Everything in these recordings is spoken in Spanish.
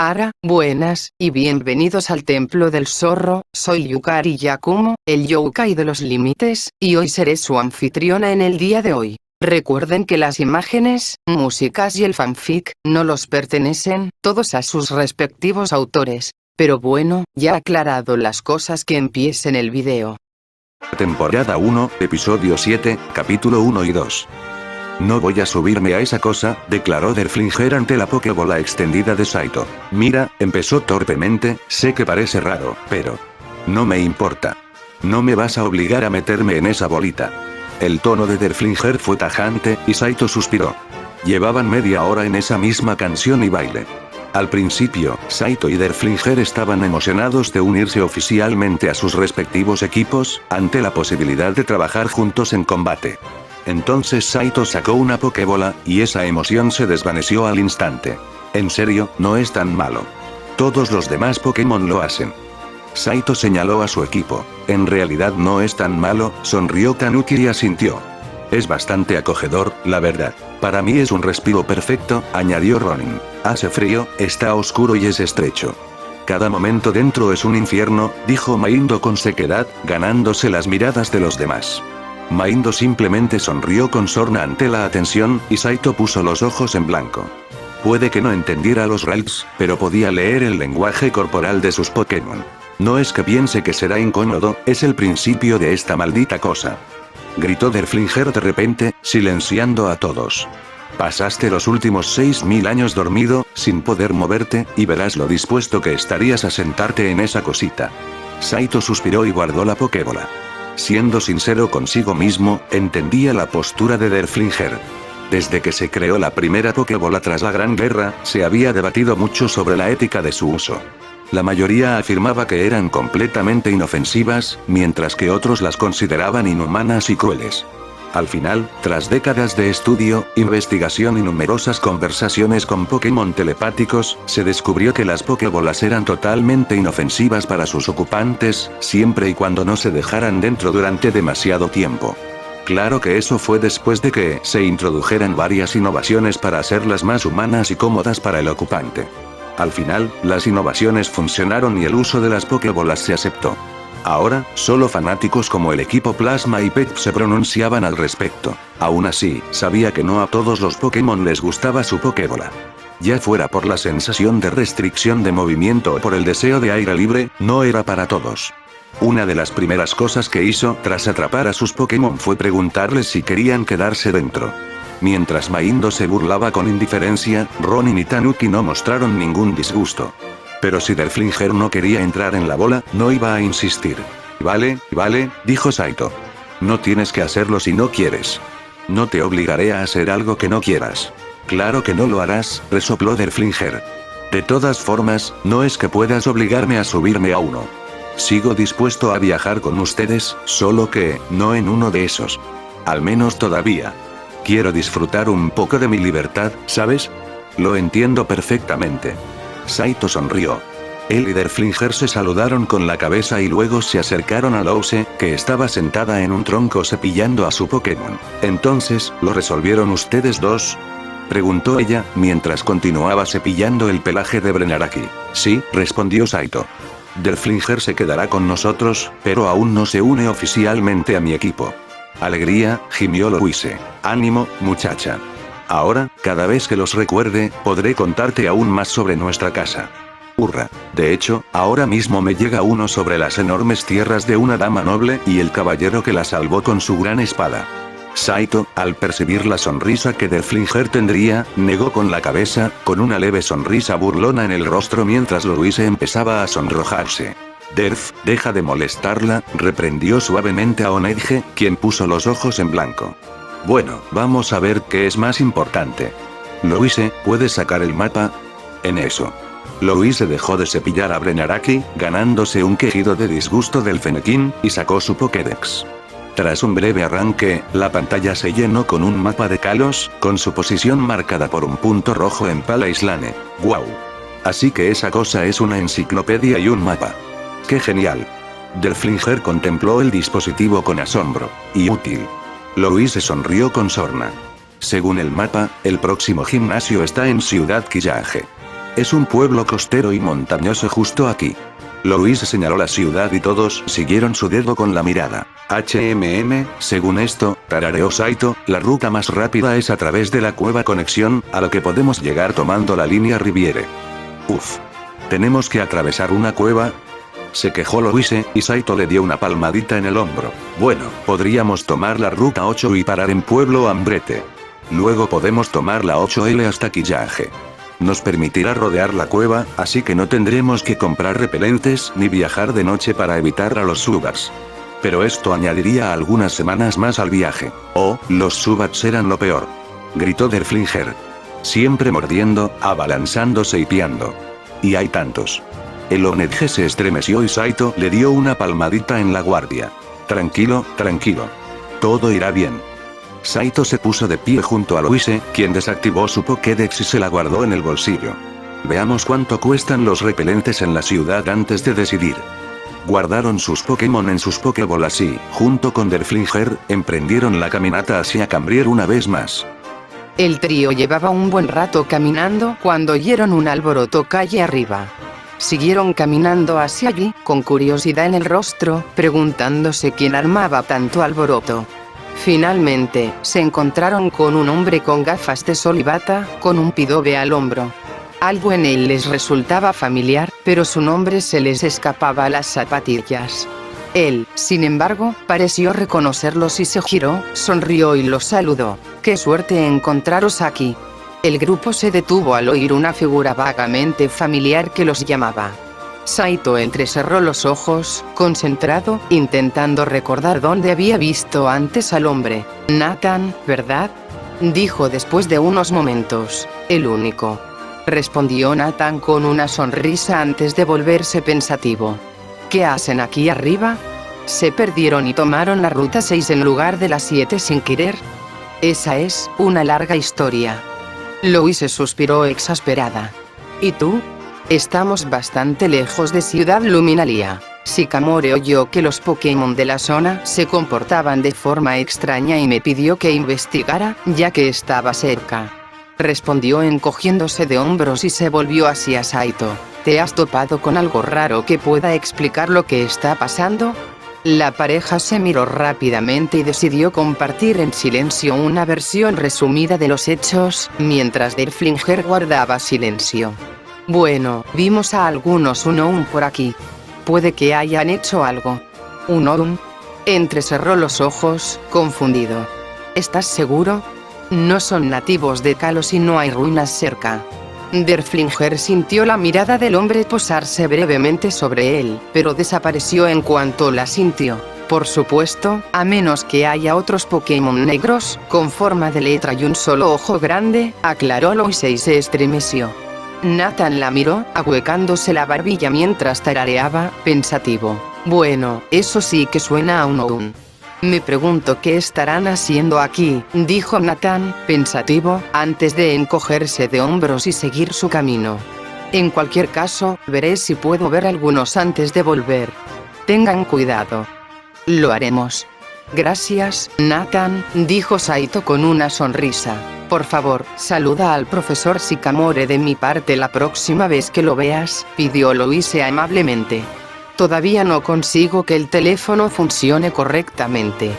Ara, buenas, y bienvenidos al Templo del Zorro. Soy Yukari Yakumo, el Youkai de los límites, y hoy seré su anfitriona en el día de hoy. Recuerden que las imágenes, músicas y el fanfic, no los pertenecen, todos a sus respectivos autores. Pero bueno, ya aclarado las cosas, que empiecen el video. Temporada 1, episodio 7, capítulo 1 y 2. No voy a subirme a esa cosa, declaró Derflinger ante la Pokébola extendida de Saito. Mira, empezó torpemente, sé que parece raro, pero... no me importa. No me vas a obligar a meterme en esa bolita. El tono de Derflinger fue tajante, y Saito suspiró. Llevaban media hora en esa misma canción y baile. Al principio, Saito y Derflinger estaban emocionados de unirse oficialmente a sus respectivos equipos, ante la posibilidad de trabajar juntos en combate. Entonces Saito sacó una Pokébola, y esa emoción se desvaneció al instante. En serio, no es tan malo. Todos los demás Pokémon lo hacen. Saito señaló a su equipo. En realidad no es tan malo, sonrió Tanuki y asintió. Es bastante acogedor, la verdad. Para mí es un respiro perfecto, añadió Ronin. Hace frío, está oscuro y es estrecho. Cada momento dentro es un infierno, dijo Maindo con sequedad, ganándose las miradas de los demás. Maindo simplemente sonrió con sorna ante la atención, y Saito puso los ojos en blanco. Puede que no entendiera los raids, pero podía leer el lenguaje corporal de sus Pokémon. No es que piense que será incómodo, es el principio de esta maldita cosa. Gritó Derflinger de repente, silenciando a todos. Pasaste los últimos 6000 años dormido, sin poder moverte, y verás lo dispuesto que estarías a sentarte en esa cosita. Saito suspiró y guardó la Pokébola. Siendo sincero consigo mismo, entendía la postura de Derflinger. Desde que se creó la primera Pokébola tras la Gran Guerra, se había debatido mucho sobre la ética de su uso. La mayoría afirmaba que eran completamente inofensivas, mientras que otros las consideraban inhumanas y crueles. Al final, tras décadas de estudio, investigación y numerosas conversaciones con Pokémon telepáticos, se descubrió que las Pokébolas eran totalmente inofensivas para sus ocupantes, siempre y cuando no se dejaran dentro durante demasiado tiempo. Claro que eso fue después de que se introdujeran varias innovaciones para hacerlas más humanas y cómodas para el ocupante. Al final, las innovaciones funcionaron y el uso de las Pokébolas se aceptó. Ahora, solo fanáticos como el equipo Plasma y Pep se pronunciaban al respecto. Aún así, sabía que no a todos los Pokémon les gustaba su Pokébola. Ya fuera por la sensación de restricción de movimiento o por el deseo de aire libre, no era para todos. Una de las primeras cosas que hizo tras atrapar a sus Pokémon fue preguntarles si querían quedarse dentro. Mientras Maindo se burlaba con indiferencia, Ronin y Tanuki no mostraron ningún disgusto. Pero si Derflinger no quería entrar en la bola, no iba a insistir. Vale, dijo Saito. No tienes que hacerlo si no quieres. No te obligaré a hacer algo que no quieras. Claro que no lo harás, resopló Derflinger. De todas formas, no es que puedas obligarme a subirme a uno. Sigo dispuesto a viajar con ustedes, solo que, no en uno de esos. Al menos todavía. Quiero disfrutar un poco de mi libertad, ¿sabes? Lo entiendo perfectamente. Saito sonrió. Él y Derflinger se saludaron con la cabeza y luego se acercaron a Louse, que estaba sentada en un tronco cepillando a su Pokémon. Entonces, ¿lo resolvieron ustedes dos? Preguntó ella, mientras continuaba cepillando el pelaje de Brenaraki. Sí, respondió Saito. Derflinger se quedará con nosotros, pero aún no se une oficialmente a mi equipo. Alegría, gimió Louse. Ánimo, muchacha. Ahora, cada vez que los recuerde, podré contarte aún más sobre nuestra casa. Hurra. De hecho, ahora mismo me llega uno sobre las enormes tierras de una dama noble y el caballero que la salvó con su gran espada. Saito, al percibir la sonrisa que Derflinger tendría, negó con la cabeza, con una leve sonrisa burlona en el rostro mientras Louise empezaba a sonrojarse. Derf, deja de molestarla, reprendió suavemente a Oneige, quien puso los ojos en blanco. Bueno, vamos a ver qué es más importante. Louise, ¿puedes sacar el mapa? En eso. Louise dejó de cepillar a Brenaraki, ganándose un quejido de disgusto del Fennekin, y sacó su Pokédex. Tras un breve arranque, la pantalla se llenó con un mapa de Kalos, con su posición marcada por un punto rojo en Pala Islane. ¡Guau! Así que esa cosa es una enciclopedia y un mapa. ¡Qué genial! Derflinger contempló el dispositivo con asombro. Y útil. Louise sonrió con sorna. Según el mapa, el próximo gimnasio está en Ciudad Quillaje. Es un pueblo costero y montañoso justo aquí. Louis señaló la ciudad y todos siguieron su dedo con la mirada. Según esto, tarareó Saito, la ruta más rápida es a través de la cueva conexión, a lo que podemos llegar tomando la línea Riviere. Uf. ¿Tenemos que atravesar una cueva? Se quejó Louise, y Saito le dio una palmadita en el hombro. Bueno, podríamos tomar la ruta 8 y parar en Pueblo Hambrete. Luego podemos tomar la 8L hasta Quillaje. Nos permitirá rodear la cueva, así que no tendremos que comprar repelentes ni viajar de noche para evitar a los subats. Pero esto añadiría algunas semanas más al viaje. Oh, los subats eran lo peor. Gritó Derflinger. Siempre mordiendo, abalanzándose y piando. Y hay tantos. El Onedge se estremeció y Saito le dio una palmadita en la guardia. Tranquilo, tranquilo. Todo irá bien. Saito se puso de pie junto a Louise, quien desactivó su Pokédex y se la guardó en el bolsillo. Veamos cuánto cuestan los repelentes en la ciudad antes de decidir. Guardaron sus Pokémon en sus Pokébolas y, junto con Derflinger, emprendieron la caminata hacia Cambrier una vez más. El trío llevaba un buen rato caminando cuando oyeron un alboroto calle arriba. Siguieron caminando hacia allí, con curiosidad en el rostro, preguntándose quién armaba tanto alboroto. Finalmente, se encontraron con un hombre con gafas de sol y bata, con un pidobe al hombro. Algo en él les resultaba familiar, pero su nombre se les escapaba a las zapatillas. Él, sin embargo, pareció reconocerlos y se giró, sonrió y los saludó. ¡Qué suerte encontraros aquí! El grupo se detuvo al oír una figura vagamente familiar que los llamaba. Saito entrecerró los ojos, concentrado, intentando recordar dónde había visto antes al hombre. Nathan, ¿verdad? Dijo después de unos momentos. El único. Respondió Nathan con una sonrisa antes de volverse pensativo. ¿Qué hacen aquí arriba? ¿Se perdieron y tomaron la ruta 6 en lugar de la 7 sin querer? Esa es una larga historia. Louise suspiró exasperada. ¿Y tú? Estamos bastante lejos de Ciudad Luminalia. Sycamore oyó que los Pokémon de la zona se comportaban de forma extraña y me pidió que investigara, ya que estaba cerca. Respondió encogiéndose de hombros y se volvió hacia Saito. ¿Te has topado con algo raro que pueda explicar lo que está pasando? La pareja se miró rápidamente y decidió compartir en silencio una versión resumida de los hechos, mientras Derflinger guardaba silencio. Bueno, vimos a algunos Unown por aquí. Puede que hayan hecho algo. ¿Unown? Entrecerró los ojos, confundido. ¿Estás seguro? No son nativos de Kalos y no hay ruinas cerca. Derflinger sintió la mirada del hombre posarse brevemente sobre él, pero desapareció en cuanto la sintió. Por supuesto, a menos que haya otros Pokémon negros, con forma de letra y un solo ojo grande, aclaró Louise y se estremeció. Nathan la miró, ahuecándose la barbilla mientras tarareaba, pensativo. Bueno, eso sí que suena a Unown. Me pregunto qué estarán haciendo aquí, dijo Nathan, pensativo, antes de encogerse de hombros y seguir su camino. En cualquier caso, veré si puedo ver algunos antes de volver. Tengan cuidado. Lo haremos. Gracias, Nathan, dijo Saito con una sonrisa. Por favor, saluda al profesor Sycamore de mi parte la próxima vez que lo veas, pidió Louise amablemente. Todavía no consigo que el teléfono funcione correctamente.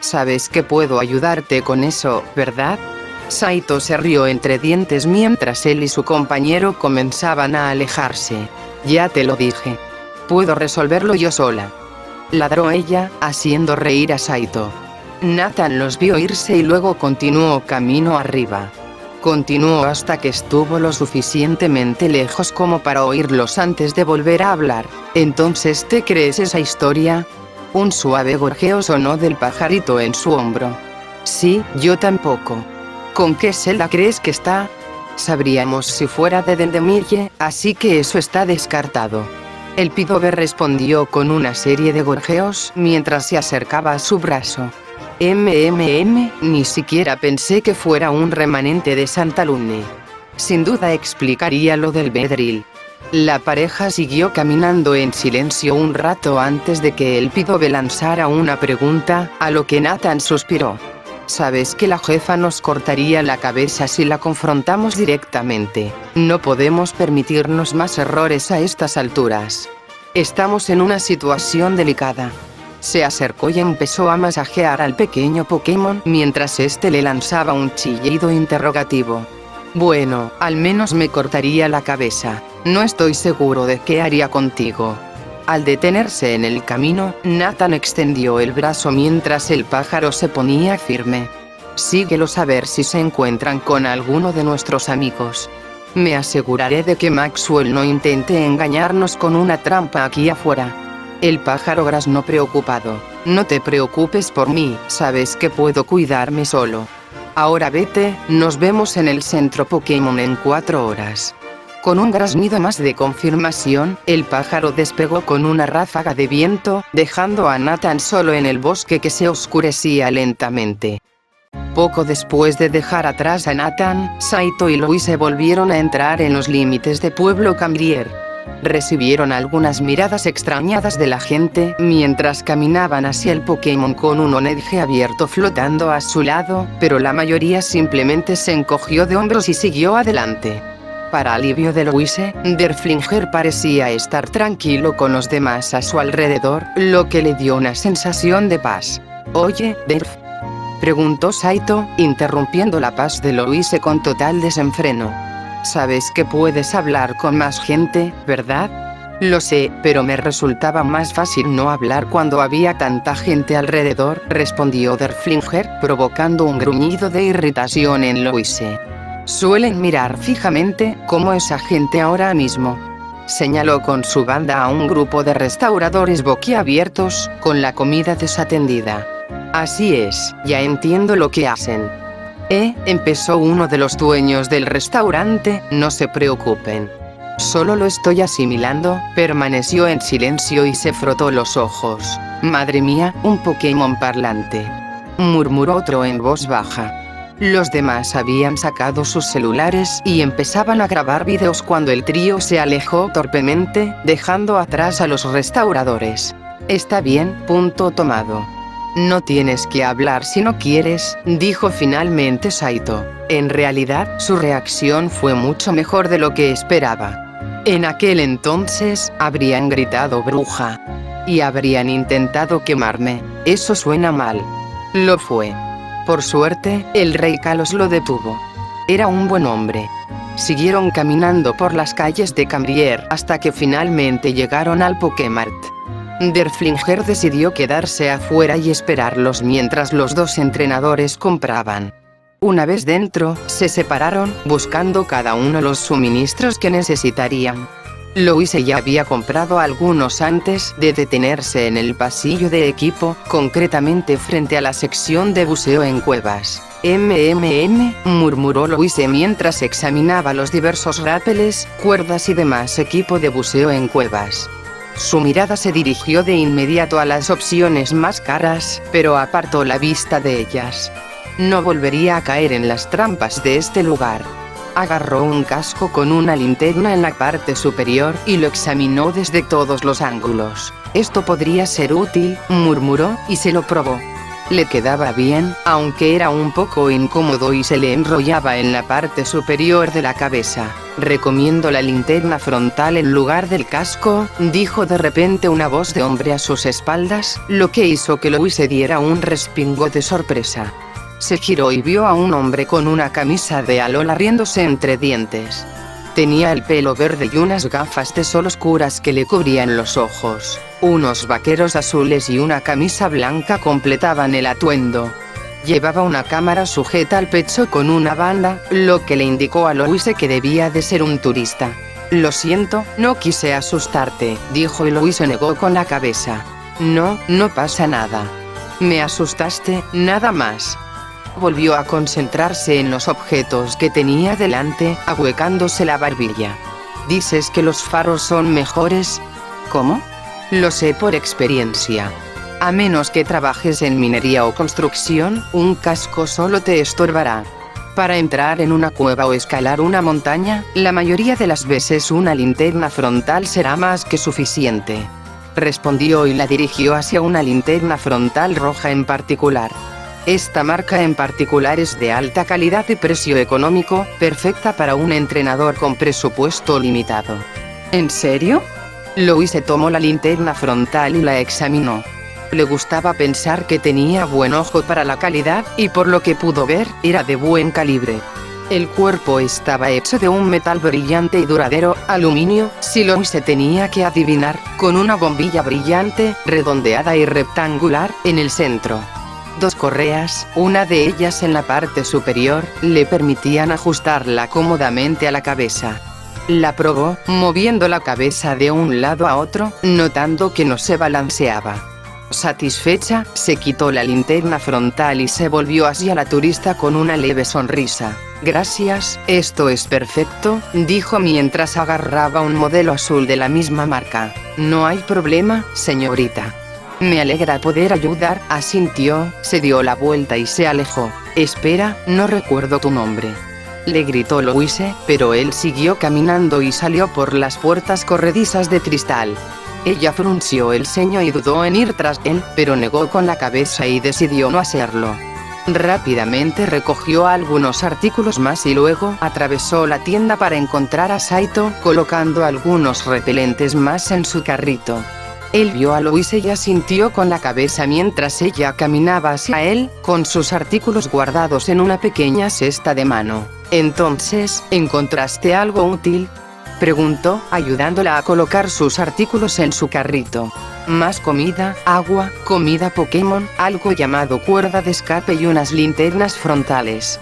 Sabes que puedo ayudarte con eso, ¿verdad? Saito se rió entre dientes mientras él y su compañero comenzaban a alejarse. Ya te lo dije. Puedo resolverlo yo sola. Ladró ella, haciendo reír a Saito. Nathan los vio irse y luego continuó camino arriba. Continuó hasta que estuvo lo suficientemente lejos como para oírlos antes de volver a hablar. ¿Entonces te crees esa historia? Un suave gorjeo sonó del pajarito en su hombro. Sí, yo tampoco. ¿Con qué celda crees que está? Sabríamos si fuera de Dendemille, así que eso está descartado. El Pidobe respondió con una serie de gorjeos mientras se acercaba a su brazo. Ni siquiera pensé que fuera un remanente de Santa Lune. Sin duda explicaría lo del Bedril. La pareja siguió caminando en silencio un rato antes de que el Pidobe lanzara una pregunta, a lo que Nathan suspiró. Sabes que la jefa nos cortaría la cabeza si la confrontamos directamente. No podemos permitirnos más errores a estas alturas. Estamos en una situación delicada. Se acercó y empezó a masajear al pequeño Pokémon mientras este le lanzaba un chillido interrogativo. Bueno, al menos me cortaría la cabeza. No estoy seguro de qué haría contigo. Al detenerse en el camino, Nathan extendió el brazo mientras el pájaro se ponía firme. Síguelos a ver si se encuentran con alguno de nuestros amigos. Me aseguraré de que Maxwell no intente engañarnos con una trampa aquí afuera. El pájaro graznó preocupado. No te preocupes por mí, sabes que puedo cuidarme solo. Ahora vete, nos vemos en el centro Pokémon en 4 horas. Con un graznido más de confirmación, el pájaro despegó con una ráfaga de viento, dejando a Nathan solo en el bosque que se oscurecía lentamente. Poco después de dejar atrás a Nathan, Saito y Louise volvieron a entrar en los límites de Pueblo Cambrier. Recibieron algunas miradas extrañadas de la gente mientras caminaban hacia el Pokémon con un onedge abierto flotando a su lado, pero la mayoría simplemente se encogió de hombros y siguió adelante. Para alivio de Louise, Derflinger parecía estar tranquilo con los demás a su alrededor, lo que le dio una sensación de paz. «Oye, Derf», preguntó Saito, interrumpiendo la paz de Louise con total desenfreno. «Sabes que puedes hablar con más gente, ¿verdad?» «Lo sé, pero me resultaba más fácil no hablar cuando había tanta gente alrededor», respondió Derflinger, provocando un gruñido de irritación en Louise. «Suelen mirar fijamente, como esa gente ahora mismo», señaló con su banda a un grupo de restauradores boquiabiertos, con la comida desatendida. «Así es, ya entiendo lo que hacen». Empezó uno de los dueños del restaurante, «no se preocupen. Solo lo estoy asimilando», permaneció en silencio y se frotó los ojos. «Madre mía, un Pokémon parlante», murmuró otro en voz baja. Los demás habían sacado sus celulares y empezaban a grabar videos cuando el trío se alejó torpemente, dejando atrás a los restauradores. «Está bien, punto tomado. No tienes que hablar si no quieres», dijo finalmente Saito. En realidad, su reacción fue mucho mejor de lo que esperaba. En aquel entonces, habrían gritado «bruja» y habrían intentado quemarme. Eso suena mal. Lo fue. Por suerte, el rey Kalos lo detuvo. Era un buen hombre. Siguieron caminando por las calles de Cambrier hasta que finalmente llegaron al Pokémart. Derflinger decidió quedarse afuera y esperarlos mientras los dos entrenadores compraban. Una vez dentro, se separaron, buscando cada uno los suministros que necesitarían. Louise ya había comprado algunos antes de detenerse en el pasillo de equipo, concretamente frente a la sección de buceo en cuevas. Murmuró Louise mientras examinaba los diversos rápeles, cuerdas y demás equipo de buceo en cuevas. Su mirada se dirigió de inmediato a las opciones más caras, pero apartó la vista de ellas. No volvería a caer en las trampas de este lugar. Agarró un casco con una linterna en la parte superior y lo examinó desde todos los ángulos. «Esto podría ser útil», murmuró, y se lo probó. Le quedaba bien, aunque era un poco incómodo y se le enrollaba en la parte superior de la cabeza. «Recomiendo la linterna frontal en lugar del casco», dijo de repente una voz de hombre a sus espaldas, lo que hizo que Louise diera un respingo de sorpresa. Se giró y vio a un hombre con una camisa de Alola riéndose entre dientes. Tenía el pelo verde y unas gafas de sol oscuras que le cubrían los ojos. Unos vaqueros azules y una camisa blanca completaban el atuendo. Llevaba una cámara sujeta al pecho con una banda, lo que le indicó a Louise que debía de ser un turista. «Lo siento, no quise asustarte», dijo y Louise negó con la cabeza. «No, no pasa nada. Me asustaste, nada más». Volvió a concentrarse en los objetos que tenía delante, ahuecándose la barbilla. «¿Dices que los faros son mejores?» «¿Cómo?» «Lo sé por experiencia. A menos que trabajes en minería o construcción, un casco solo te estorbará. Para entrar en una cueva o escalar una montaña, la mayoría de las veces una linterna frontal será más que suficiente», respondió y la dirigió hacia una linterna frontal roja en particular. Esta marca en particular es de alta calidad y precio económico, perfecta para un entrenador con presupuesto limitado. ¿En serio? Louise tomó la linterna frontal y la examinó. Le gustaba pensar que tenía buen ojo para la calidad, y por lo que pudo ver, era de buen calibre. El cuerpo estaba hecho de un metal brillante y duradero, aluminio, si Louise tenía que adivinar, con una bombilla brillante, redondeada y rectangular, en el centro. 2 correas, una de ellas en la parte superior, le permitían ajustarla cómodamente a la cabeza. La probó, moviendo la cabeza de un lado a otro, notando que no se balanceaba. Satisfecha, se quitó la linterna frontal y se volvió hacia la turista con una leve sonrisa. «Gracias, esto es perfecto», dijo mientras agarraba un modelo azul de la misma marca. «No hay problema, señorita». «Me alegra poder ayudar», asintió, se dio la vuelta y se alejó. «Espera, no recuerdo tu nombre», le gritó Louise, pero él siguió caminando y salió por las puertas corredizas de cristal. Ella frunció el ceño y dudó en ir tras él, pero negó con la cabeza y decidió no hacerlo. Rápidamente recogió algunos artículos más y luego atravesó la tienda para encontrar a Saito, colocando algunos repelentes más en su carrito. Él vio a Louise y asintió con la cabeza mientras ella caminaba hacia él, con sus artículos guardados en una pequeña cesta de mano. «Entonces, ¿encontraste algo útil?», preguntó, ayudándola a colocar sus artículos en su carrito. «Más comida, agua, comida Pokémon, algo llamado cuerda de escape y unas linternas frontales».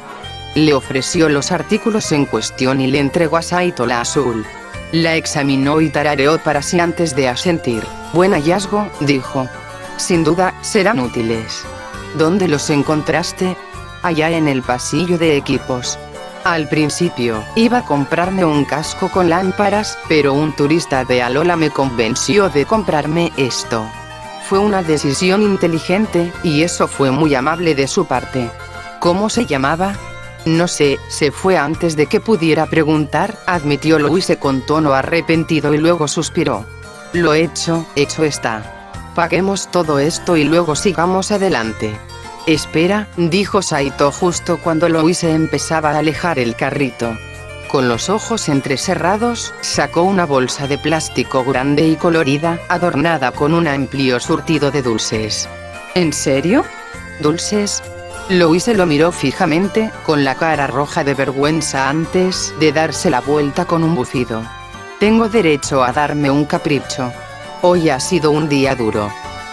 Le ofreció los artículos en cuestión y le entregó a Saito la azul. La examinó y tarareó para sí antes de asentir. «Buen hallazgo», dijo. «Sin duda, serán útiles». «¿Dónde los encontraste?» «Allá en el pasillo de equipos». Al principio, iba a comprarme un casco con lámparas, pero un turista de Alola me convenció de comprarme esto. Fue una decisión inteligente, y eso fue muy amable de su parte. ¿Cómo se llamaba? No sé, se fue antes de que pudiera preguntar, admitió Louise con tono arrepentido y luego suspiró. Lo hecho está. Paguemos todo esto y luego sigamos adelante. Espera, dijo Saito justo cuando Louise empezaba a alejar el carrito. Con los ojos entrecerrados, sacó una bolsa de plástico grande y colorida, adornada con un amplio surtido de dulces. ¿En serio? ¿Dulces? Louise lo miró fijamente, con la cara roja de vergüenza antes de darse la vuelta con un bufido. Tengo derecho a darme un capricho. Hoy ha sido un día duro.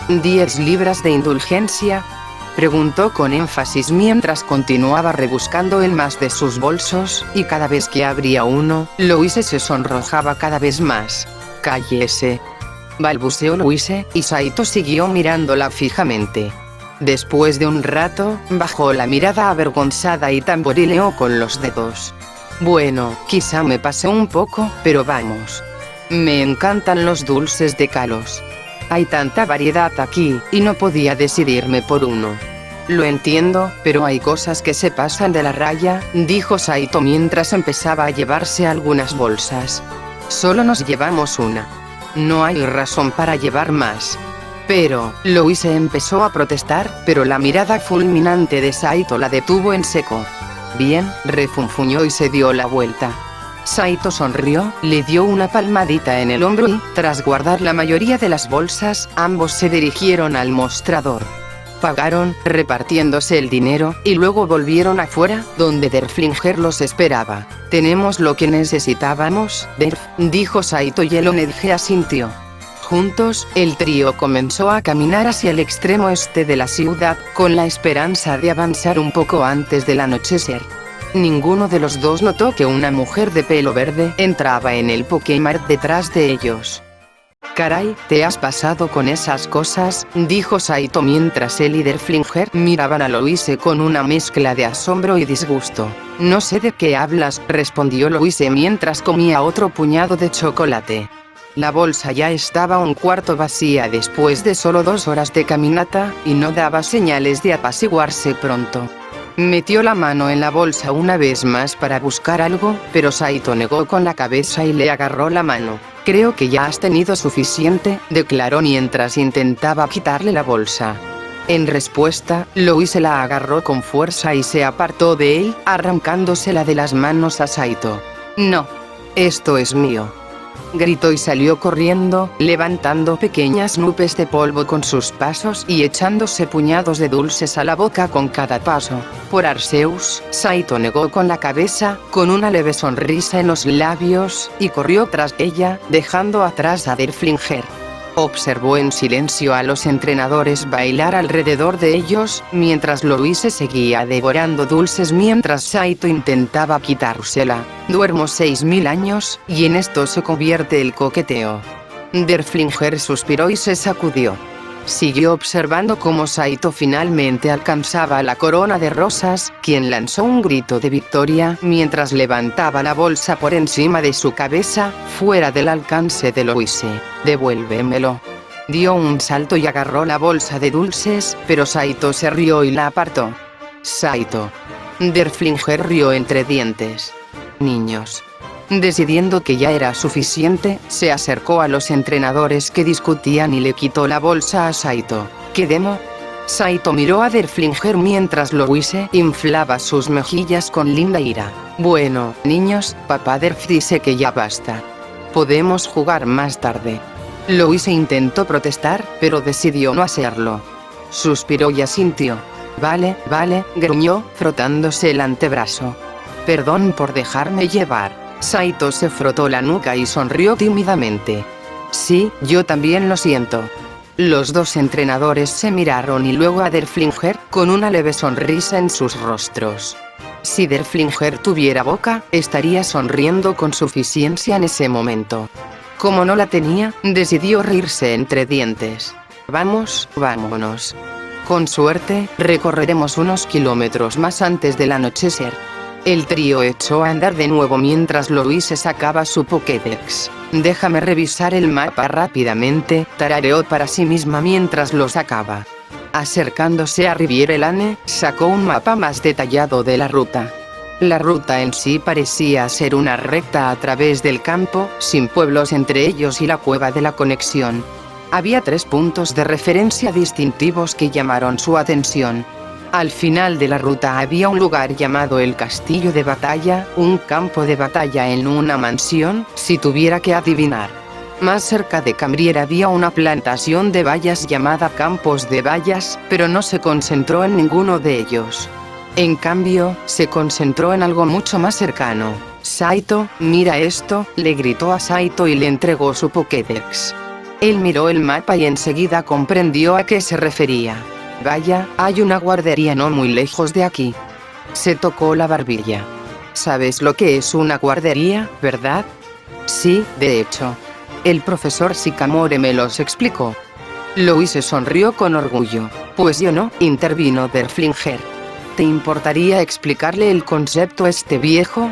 ¿10 libras de indulgencia?, preguntó con énfasis mientras continuaba rebuscando en más de sus bolsos, y cada vez que abría uno, Louise se sonrojaba cada vez más. «Cállese», balbuceó Louise, y Saito siguió mirándola fijamente. Después de un rato, bajó la mirada avergonzada y tamborileó con los dedos. «Bueno, quizá me pasé un poco, pero vamos. Me encantan los dulces de Kalos. Hay tanta variedad aquí, y no podía decidirme por uno». «Lo entiendo, pero hay cosas que se pasan de la raya», dijo Saito mientras empezaba a llevarse algunas bolsas. «Solo nos llevamos una. No hay razón para llevar más». «Pero», Louise empezó a protestar, pero la mirada fulminante de Saito la detuvo en seco. «Bien», refunfuñó y se dio la vuelta. Saito sonrió, le dio una palmadita en el hombro y, tras guardar la mayoría de las bolsas, ambos se dirigieron al mostrador. Pagaron, repartiéndose el dinero, y luego volvieron afuera, donde Derflinger los esperaba. «Tenemos lo que necesitábamos, Derf», dijo Saito y Elonedge asintió. Juntos, el trío comenzó a caminar hacia el extremo este de la ciudad, con la esperanza de avanzar un poco antes del anochecer. Ninguno de los dos notó que una mujer de pelo verde entraba en el Pokémart detrás de ellos. «Caray, ¿te has pasado con esas cosas?», dijo Saito mientras él y Derflinger miraban a Louise con una mezcla de asombro y disgusto. «No sé de qué hablas», respondió Louise mientras comía otro puñado de chocolate. La bolsa ya estaba un cuarto vacía después de solo 2 horas de caminata, y no daba señales de apaciguarse pronto. Metió la mano en la bolsa una vez más para buscar algo, pero Saito negó con la cabeza y le agarró la mano. «Creo que ya has tenido suficiente», declaró mientras intentaba quitarle la bolsa. En respuesta, Louise la agarró con fuerza y se apartó de él, arrancándosela de las manos a Saito. «No. Esto es mío», gritó y salió corriendo, levantando pequeñas nubes de polvo con sus pasos y echándose puñados de dulces a la boca con cada paso. Por Arceus, Saito negó con la cabeza, con una leve sonrisa en los labios, y corrió tras ella, dejando atrás a Derflinger. Observó en silencio a los entrenadores bailar alrededor de ellos, mientras Louise seguía devorando dulces mientras Saito intentaba quitársela. Duermo 6000 años, y en esto se convierte el coqueteo. Derflinger suspiró y se sacudió. Siguió observando cómo Saito finalmente alcanzaba la corona de rosas, quien lanzó un grito de victoria mientras levantaba la bolsa por encima de su cabeza, fuera del alcance de Louise. «Devuélvemelo». Dio un salto y agarró la bolsa de dulces, pero Saito se rió y la apartó. «Saito». Derflinger rió entre dientes. «Niños». Decidiendo que ya era suficiente, se acercó a los entrenadores que discutían y le quitó la bolsa a Saito. ¿Qué demo? Saito miró a Derflinger mientras Louise inflaba sus mejillas con linda ira. «Bueno, niños, papá Derf dice que ya basta. Podemos jugar más tarde». Louise intentó protestar, pero decidió no hacerlo. Suspiró y asintió. «Vale, vale», gruñó, frotándose el antebrazo. «Perdón por dejarme llevar». Saito se frotó la nuca y sonrió tímidamente. «Sí, yo también lo siento». Los dos entrenadores se miraron y luego a Derflinger, con una leve sonrisa en sus rostros. Si Derflinger tuviera boca, estaría sonriendo con suficiencia en ese momento. Como no la tenía, decidió reírse entre dientes. «Vamos, vámonos. Con suerte, recorreremos unos kilómetros más antes del anochecer». El trío echó a andar de nuevo mientras Louise sacaba su Pokédex. «Déjame revisar el mapa rápidamente», tarareó para sí misma mientras lo sacaba. Acercándose a Riviera-Lane, sacó un mapa más detallado de la ruta. La ruta en sí parecía ser una recta a través del campo, sin pueblos entre ellos y la cueva de la conexión. Había 3 puntos de referencia distintivos que llamaron su atención. Al final de la ruta había un lugar llamado el Castillo de Batalla, un campo de batalla en una mansión, si tuviera que adivinar. Más cerca de Cambrier había una plantación de bayas llamada Campos de Bayas, pero no se concentró en ninguno de ellos. En cambio, se concentró en algo mucho más cercano. «Saito, mira esto», le gritó a Saito y le entregó su Pokédex. Él miró el mapa y enseguida comprendió a qué se refería. «Vaya, hay una guardería no muy lejos de aquí». Se tocó la barbilla. «¿Sabes lo que es una guardería, verdad?» «Sí, de hecho. El profesor Sycamore me los explicó». Louise sonrió con orgullo. «Pues yo no», intervino Derflinger. «¿Te importaría explicarle el concepto a este viejo?»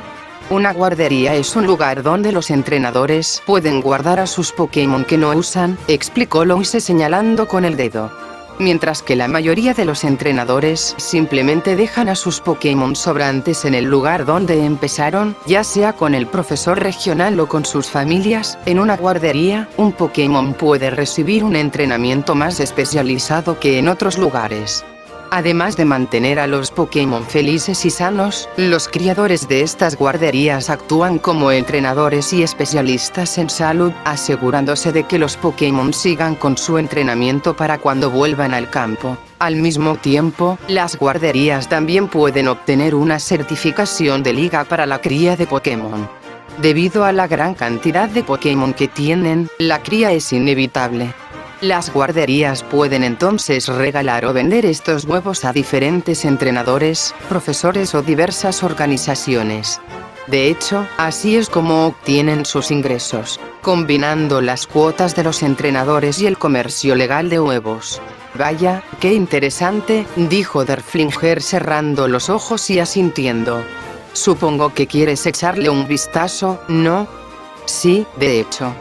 Una guardería es un lugar donde los entrenadores pueden guardar a sus Pokémon que no usan, explicó Louise señalando con el dedo. Mientras que la mayoría de los entrenadores simplemente dejan a sus Pokémon sobrantes en el lugar donde empezaron, ya sea con el profesor regional o con sus familias, en una guardería, un Pokémon puede recibir un entrenamiento más especializado que en otros lugares. Además de mantener a los Pokémon felices y sanos, los criadores de estas guarderías actúan como entrenadores y especialistas en salud, asegurándose de que los Pokémon sigan con su entrenamiento para cuando vuelvan al campo. Al mismo tiempo, las guarderías también pueden obtener una certificación de liga para la cría de Pokémon. Debido a la gran cantidad de Pokémon que tienen, la cría es inevitable. Las guarderías pueden entonces regalar o vender estos huevos a diferentes entrenadores, profesores o diversas organizaciones. De hecho, así es como obtienen sus ingresos, combinando las cuotas de los entrenadores y el comercio legal de huevos. «Vaya, qué interesante», dijo Derflinger cerrando los ojos y asintiendo. «Supongo que quieres echarle un vistazo, ¿no?» «Sí, de hecho».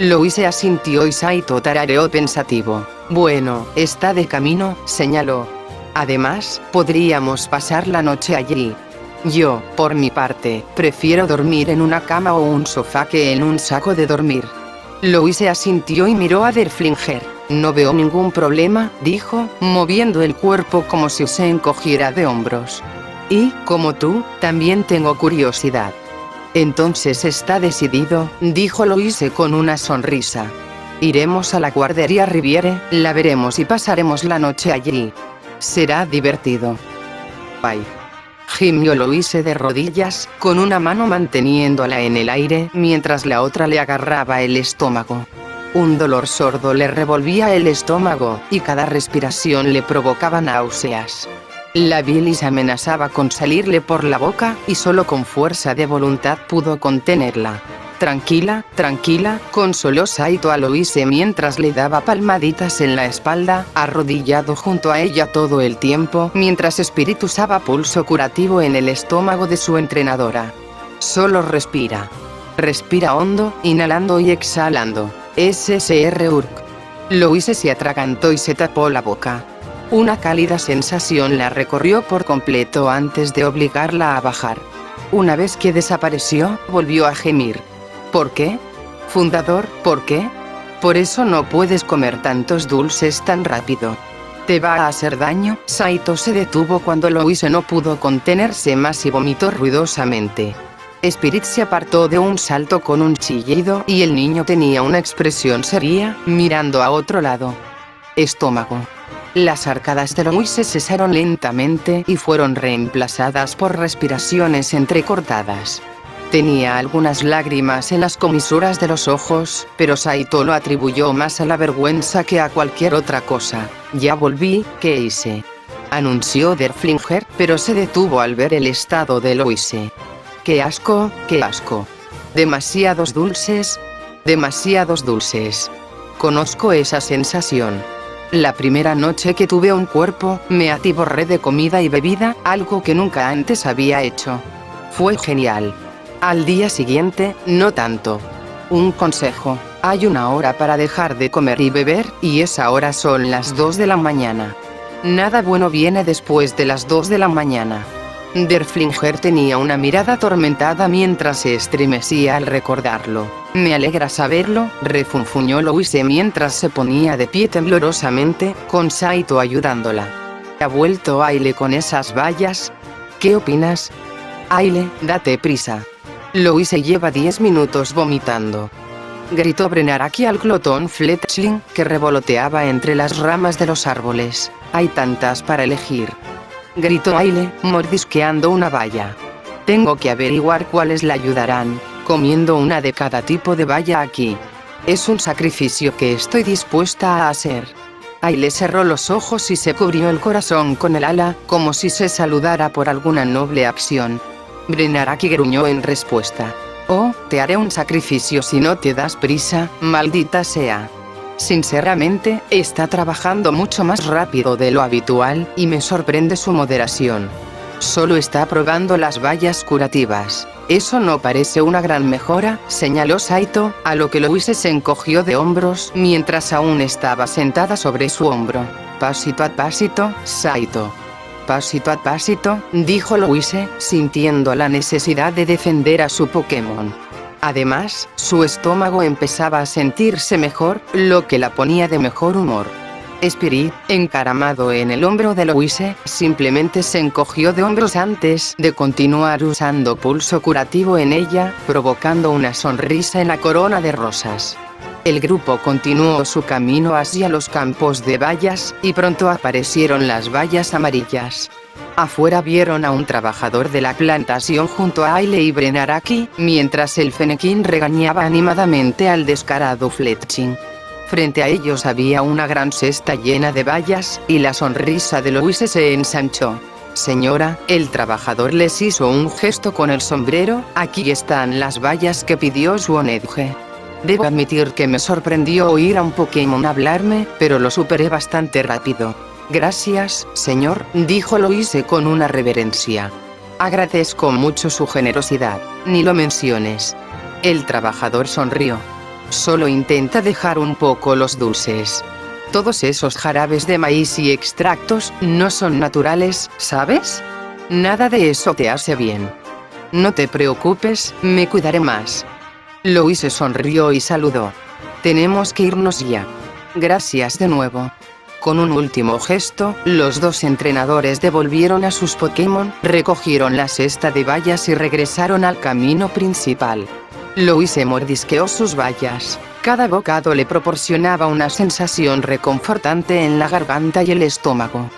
Louise asintió y Saito tarareó pensativo. «Bueno, está de camino», señaló. «Además, podríamos pasar la noche allí. Yo, por mi parte, prefiero dormir en una cama o un sofá que en un saco de dormir». Louise asintió y miró a Derflinger. No veo ningún problema, dijo, moviendo el cuerpo como si se encogiera de hombros. Y, como tú, también tengo curiosidad. Entonces está decidido, dijo Louise con una sonrisa. Iremos a la guardería Riviere, la veremos y pasaremos la noche allí. Será divertido. Bye. Gimió Louise de rodillas, con una mano manteniéndola en el aire, mientras la otra le agarraba el estómago. Un dolor sordo le revolvía el estómago, y cada respiración le provocaba náuseas. La bilis amenazaba con salirle por la boca, y solo con fuerza de voluntad pudo contenerla. Tranquila, tranquila, consoló Saito a Louise mientras le daba palmaditas en la espalda, arrodillado junto a ella todo el tiempo, mientras Spirit usaba pulso curativo en el estómago de su entrenadora. Solo respira. Respira hondo, inhalando y exhalando. SSR Urk. Louise se atragantó y se tapó la boca. Una cálida sensación la recorrió por completo antes de obligarla a bajar. Una vez que desapareció, volvió a gemir. ¿Por qué? Fundador, ¿por qué? Por eso no puedes comer tantos dulces tan rápido. Te va a hacer daño. Saito se detuvo cuando Louise no pudo contenerse más y vomitó ruidosamente. Spirit se apartó de un salto con un chillido y el niño tenía una expresión seria, mirando a otro lado. Estómago. Las arcadas de Louise cesaron lentamente y fueron reemplazadas por respiraciones entrecortadas. Tenía algunas lágrimas en las comisuras de los ojos, pero Saito lo atribuyó más a la vergüenza que a cualquier otra cosa. Ya volví, ¿qué hice? Anunció Derflinger, pero se detuvo al ver el estado de Louise. ¡Qué asco, qué asco! ¿Demasiados dulces? Demasiados dulces. Conozco esa sensación. La primera noche que tuve un cuerpo, me atiborré de comida y bebida, algo que nunca antes había hecho. Fue genial. Al día siguiente, no tanto. Un consejo, hay una hora para dejar de comer y beber, y esa hora son las 2 de la mañana. Nada bueno viene después de las 2 de la mañana. Derflinger tenía una mirada atormentada mientras se estremecía al recordarlo. Me alegra saberlo, refunfuñó Louise mientras se ponía de pie temblorosamente, con Saito ayudándola. ¿Ha vuelto Aile con esas vallas? ¿Qué opinas? Aile, date prisa. Louise lleva 10 minutos vomitando. Gritó Brenaraki al glotón Fletchling, que revoloteaba entre las ramas de los árboles. Hay tantas para elegir. Gritó Aile, mordisqueando una valla. Tengo que averiguar cuáles la ayudarán, comiendo una de cada tipo de valla aquí. Es un sacrificio que estoy dispuesta a hacer. Aile cerró los ojos y se cubrió el corazón con el ala, como si se saludara por alguna noble acción. Brenaraki gruñó en respuesta. Oh, te haré un sacrificio si no te das prisa, maldita sea. Sinceramente, está trabajando mucho más rápido de lo habitual, y me sorprende su moderación. Solo está probando las vallas curativas. Eso no parece una gran mejora, señaló Saito, a lo que Louise se encogió de hombros mientras aún estaba sentada sobre su hombro. Pasito a pasito, Saito. Pasito a pasito, dijo Louise, sintiendo la necesidad de defender a su Pokémon. Además, su estómago empezaba a sentirse mejor, lo que la ponía de mejor humor. Spirit, encaramado en el hombro de Louise, simplemente se encogió de hombros antes de continuar usando pulso curativo en ella, provocando una sonrisa en la corona de rosas. El grupo continuó su camino hacia los campos de bayas, y pronto aparecieron las bayas amarillas. Afuera vieron a un trabajador de la plantación junto a Aile y Brenaraki, mientras el Fennekin regañaba animadamente al descarado Fletching. Frente a ellos había una gran cesta llena de bayas, y la sonrisa de Louise se ensanchó. Señora, el trabajador les hizo un gesto con el sombrero, aquí están las bayas que pidió Suonedge. Debo admitir que me sorprendió oír a un Pokémon hablarme, pero lo superé bastante rápido. Gracias, señor, dijo Louise con una reverencia. Agradezco mucho su generosidad, ni lo menciones. El trabajador sonrió. Solo intenta dejar un poco los dulces. Todos esos jarabes de maíz y extractos no son naturales, ¿sabes? Nada de eso te hace bien. No te preocupes, me cuidaré más. Louise sonrió y saludó. Tenemos que irnos ya. Gracias de nuevo. Con un último gesto, los dos entrenadores devolvieron a sus Pokémon, recogieron la cesta de bayas y regresaron al camino principal. Louise mordisqueó sus bayas. Cada bocado le proporcionaba una sensación reconfortante en la garganta y el estómago.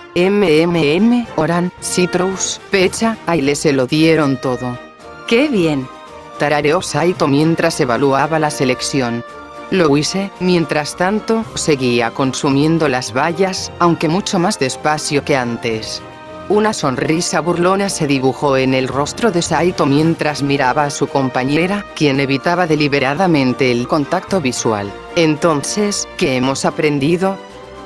Oran, Citrus, Pecha, Aile se lo dieron todo. ¡Qué bien!, tarareó Saito mientras evaluaba la selección. Louise, mientras tanto, seguía consumiendo las bayas, aunque mucho más despacio que antes. Una sonrisa burlona se dibujó en el rostro de Saito mientras miraba a su compañera, quien evitaba deliberadamente el contacto visual. Entonces, ¿qué hemos aprendido?,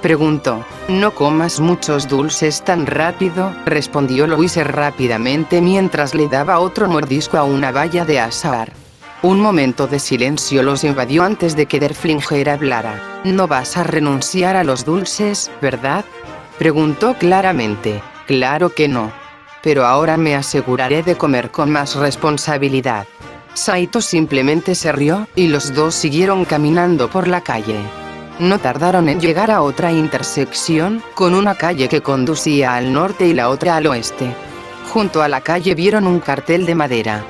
preguntó. No comas muchos dulces tan rápido, respondió Louise rápidamente mientras le daba otro mordisco a una baya de azahar. Un momento de silencio los invadió antes de que Derflinger hablara. ¿No vas a renunciar a los dulces, verdad?, preguntó claramente. Claro que no. Pero ahora me aseguraré de comer con más responsabilidad. Saito simplemente se rió, y los dos siguieron caminando por la calle. No tardaron en llegar a otra intersección, con una calle que conducía al norte y la otra al oeste. Junto a la calle vieron un cartel de madera.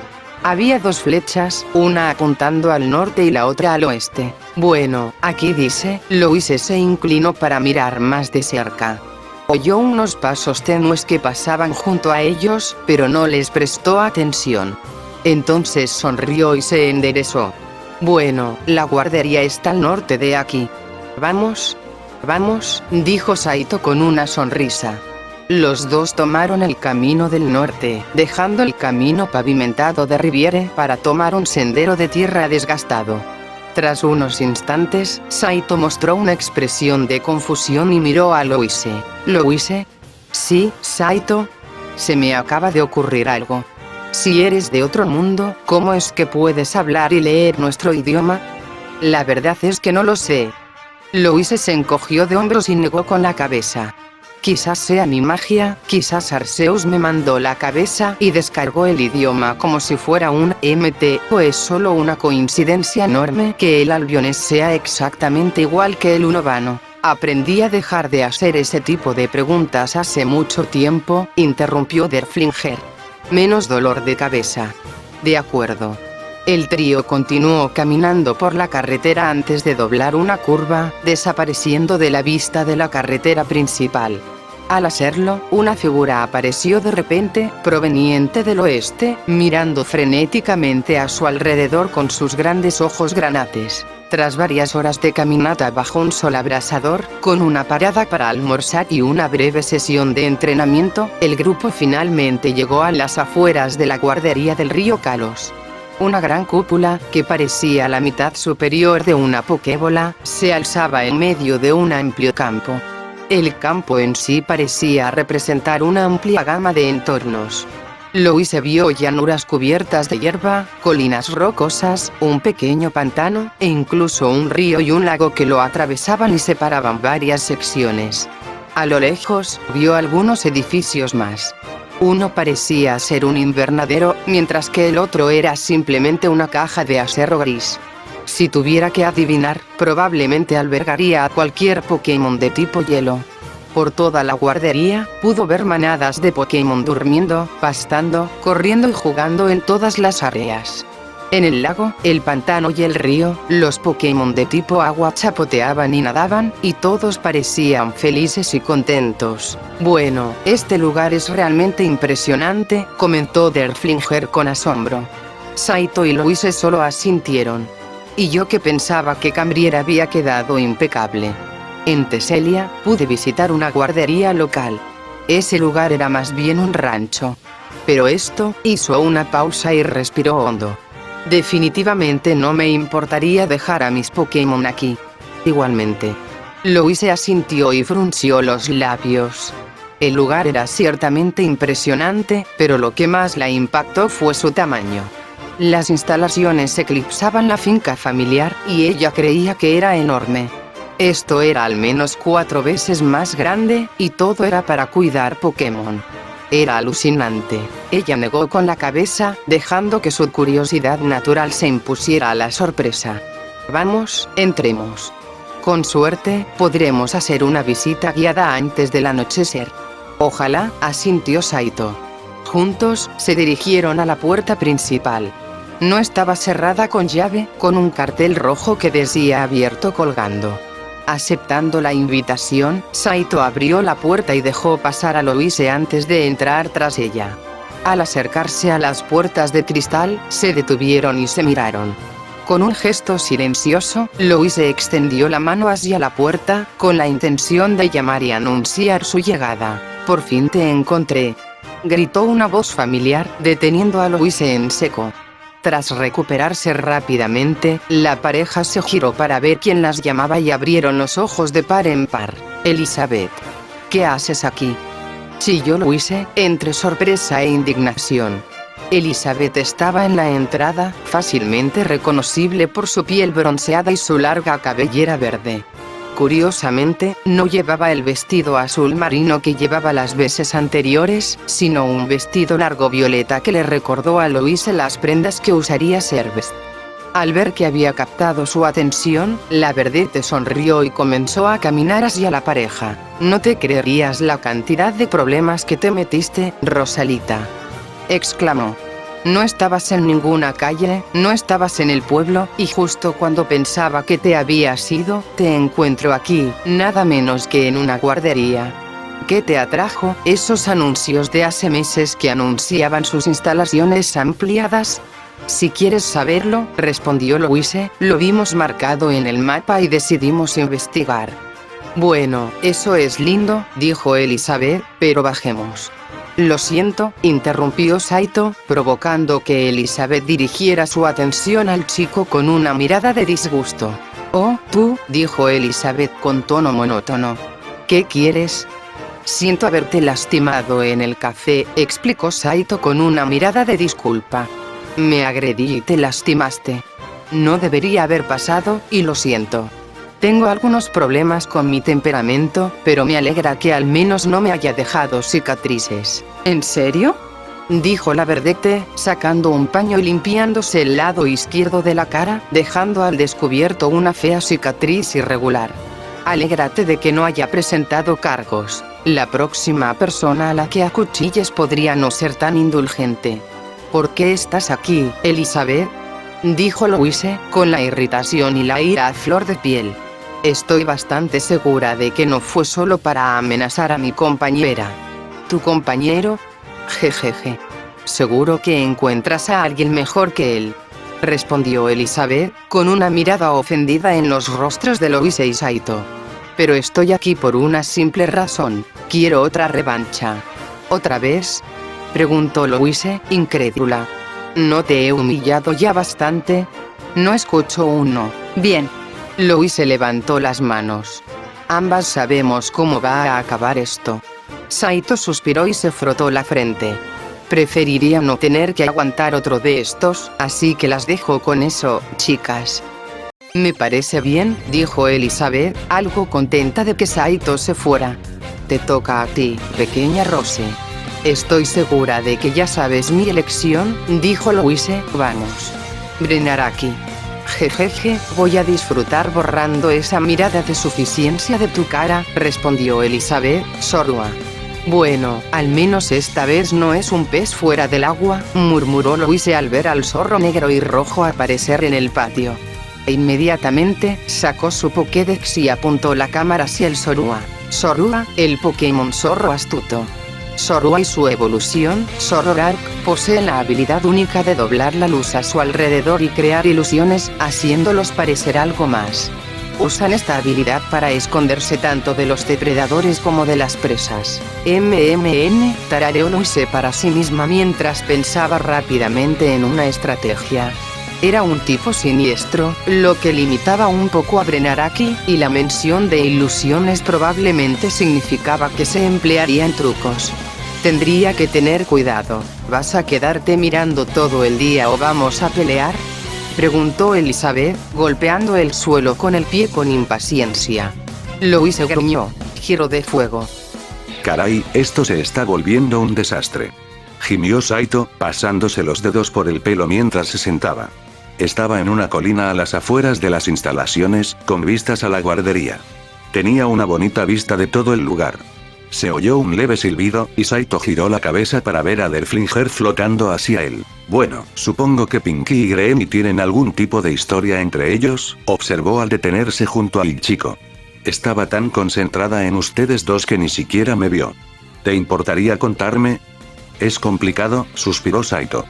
Había dos flechas, una apuntando al norte y la otra al oeste. Bueno, aquí dice, Louise se inclinó para mirar más de cerca. Oyó unos pasos tenues que pasaban junto a ellos, pero no les prestó atención. Entonces sonrió y se enderezó. Bueno, la guardería está al norte de aquí. Vamos, dijo Saito con una sonrisa. Los dos tomaron el camino del norte, dejando el camino pavimentado de Riviere para tomar un sendero de tierra desgastado. Tras unos instantes, Saito mostró una expresión de confusión y miró a Louise. ¿Louise? Sí, Saito. Se me acaba de ocurrir algo. Si eres de otro mundo, ¿cómo es que puedes hablar y leer nuestro idioma? La verdad es que no lo sé. Louise se encogió de hombros y negó con la cabeza. Quizás sea mi magia, quizás Arceus me mandó la cabeza y descargó el idioma como si fuera un MT, o es solo una coincidencia enorme que el albionés sea exactamente igual que el unovano. Aprendí a dejar de hacer ese tipo de preguntas hace mucho tiempo, interrumpió Derflinger. Menos dolor de cabeza. De acuerdo. El trío continuó caminando por la carretera antes de doblar una curva, desapareciendo de la vista de la carretera principal. Al hacerlo, una figura apareció de repente, proveniente del oeste, mirando frenéticamente a su alrededor con sus grandes ojos granates. Tras varias horas de caminata bajo un sol abrasador, con una parada para almorzar y una breve sesión de entrenamiento, el grupo finalmente llegó a las afueras de la guardería del río Kalos. Una gran cúpula, que parecía la mitad superior de una pokébola, se alzaba en medio de un amplio campo. El campo en sí parecía representar una amplia gama de entornos. Louise vio llanuras cubiertas de hierba, colinas rocosas, un pequeño pantano, e incluso un río y un lago que lo atravesaban y separaban varias secciones. A lo lejos, vio algunos edificios más. Uno parecía ser un invernadero, mientras que el otro era simplemente una caja de acero gris. Si tuviera que adivinar, probablemente albergaría a cualquier Pokémon de tipo hielo. Por toda la guardería, pudo ver manadas de Pokémon durmiendo, pastando, corriendo y jugando en todas las áreas. En el lago, el pantano y el río, los Pokémon de tipo agua chapoteaban y nadaban, y todos parecían felices y contentos. Bueno, este lugar es realmente impresionante, comentó Derflinger con asombro. Saito y Louise solo asintieron. Y yo que pensaba que Cambrier había quedado impecable. En Teselia, pude visitar una guardería local. Ese lugar era más bien un rancho. Pero esto, hizo una pausa y respiró hondo. Definitivamente no me importaría dejar a mis Pokémon aquí. Igualmente. Louise asintió y frunció los labios. El lugar era ciertamente impresionante, pero lo que más la impactó fue su tamaño. Las instalaciones eclipsaban la finca familiar, y ella creía que era enorme. Esto era al menos 4 veces más grande, y todo era para cuidar Pokémon. Era alucinante. Ella negó con la cabeza, dejando que su curiosidad natural se impusiera a la sorpresa. Vamos, entremos. Con suerte, podremos hacer una visita guiada antes del anochecer. Ojalá, asintió Saito. Juntos, se dirigieron a la puerta principal. No estaba cerrada con llave, con un cartel rojo que decía abierto colgando. Aceptando la invitación, Saito abrió la puerta y dejó pasar a Louise antes de entrar tras ella. Al acercarse a las puertas de cristal, se detuvieron y se miraron. Con un gesto silencioso, Louise extendió la mano hacia la puerta, con la intención de llamar y anunciar su llegada. «Por fin te encontré», gritó una voz familiar, deteniendo a Louise en seco. Tras recuperarse rápidamente, la pareja se giró para ver quién las llamaba y abrieron los ojos de par en par. «Elizabeth. ¿Qué haces aquí?», chilló Louise, entre sorpresa e indignación. Elizabeth estaba en la entrada, fácilmente reconocible por su piel bronceada y su larga cabellera verde. Curiosamente, no llevaba el vestido azul marino que llevaba las veces anteriores, sino un vestido largo violeta que le recordó a Louise las prendas que usaría Servest. Al ver que había captado su atención, la vedette sonrió y comenzó a caminar hacia la pareja. «No te creerías la cantidad de problemas que te metiste, Rosalita», exclamó. «No estabas en ninguna calle, no estabas en el pueblo, y justo cuando pensaba que te habías ido, te encuentro aquí, nada menos que en una guardería. ¿Qué te atrajo? ¿Esos anuncios de hace meses que anunciaban sus instalaciones ampliadas?». «Si quieres saberlo», respondió Louise, «lo vimos marcado en el mapa y decidimos investigar». «Bueno, eso es lindo», dijo Elizabeth, «pero bajemos». «Lo siento», interrumpió Saito, provocando que Elizabeth dirigiera su atención al chico con una mirada de disgusto. «Oh, tú», dijo Elizabeth con tono monótono. «¿Qué quieres?». «Siento haberte lastimado en el café», explicó Saito con una mirada de disculpa. «Me agredí y te lastimaste. No debería haber pasado, y lo siento. Tengo algunos problemas con mi temperamento, pero me alegra que al menos no me haya dejado cicatrices». «¿En serio?», dijo la vedette, sacando un paño y limpiándose el lado izquierdo de la cara, dejando al descubierto una fea cicatriz irregular. «Alégrate de que no haya presentado cargos. La próxima persona a la que acuchilles podría no ser tan indulgente». «¿Por qué estás aquí, Elizabeth?», dijo Louise, con la irritación y la ira a flor de piel. «Estoy bastante segura de que no fue solo para amenazar a mi compañera». «¿Tu compañero?». «Jejeje. Seguro que encuentras a alguien mejor que él», respondió Elizabeth, con una mirada ofendida en los rostros de Louise y Saito. «Pero estoy aquí por una simple razón. Quiero otra revancha». «¿Otra vez?», preguntó Louise, incrédula. «¿No te he humillado ya bastante?». «No escucho un no». «Bien». Louise levantó las manos. «Ambas sabemos cómo va a acabar esto». Saito suspiró y se frotó la frente. «Preferiría no tener que aguantar otro de estos, así que las dejo con eso, chicas». «Me parece bien», dijo Elizabeth, algo contenta de que Saito se fuera. «Te toca a ti, pequeña Rose». «Estoy segura de que ya sabes mi elección», dijo Louise. «Vamos. Brenaraki». «Jejeje, voy a disfrutar borrando esa mirada de suficiencia de tu cara», respondió Elizabeth, sorua. «Bueno, al menos esta vez no es un pez fuera del agua», murmuró Louise al ver al zorro negro y rojo aparecer en el patio. Inmediatamente, sacó su Pokédex y apuntó la cámara hacia el Zorua. Zorua, el Pokémon zorro astuto. Zorua y su evolución, Zoroark, poseen la habilidad única de doblar la luz a su alrededor y crear ilusiones, haciéndolos parecer algo más. Usan esta habilidad para esconderse tanto de los depredadores como de las presas. Tarareó Louise para sí misma mientras pensaba rápidamente en una estrategia. Era un tipo siniestro, lo que limitaba un poco a Brenaraki, y la mención de ilusiones probablemente significaba que se emplearía en trucos. Tendría que tener cuidado. ¿Vas a quedarte mirando todo el día o vamos a pelear?, preguntó Elizabeth, golpeando el suelo con el pie con impaciencia. Louise gruñó. Giro de fuego. Caray, esto se está volviendo un desastre. Gimió Saito, pasándose los dedos por el pelo mientras se sentaba. Estaba en una colina a las afueras de las instalaciones, con vistas a la guardería. Tenía una bonita vista de todo el lugar. Se oyó un leve silbido, y Saito giró la cabeza para ver a Derflinger flotando hacia él. Bueno, supongo que Pinky y Greeny tienen algún tipo de historia entre ellos, observó al detenerse junto al chico. Estaba tan concentrada en ustedes dos que ni siquiera me vio. ¿Te importaría contarme? Es complicado, suspiró Saito.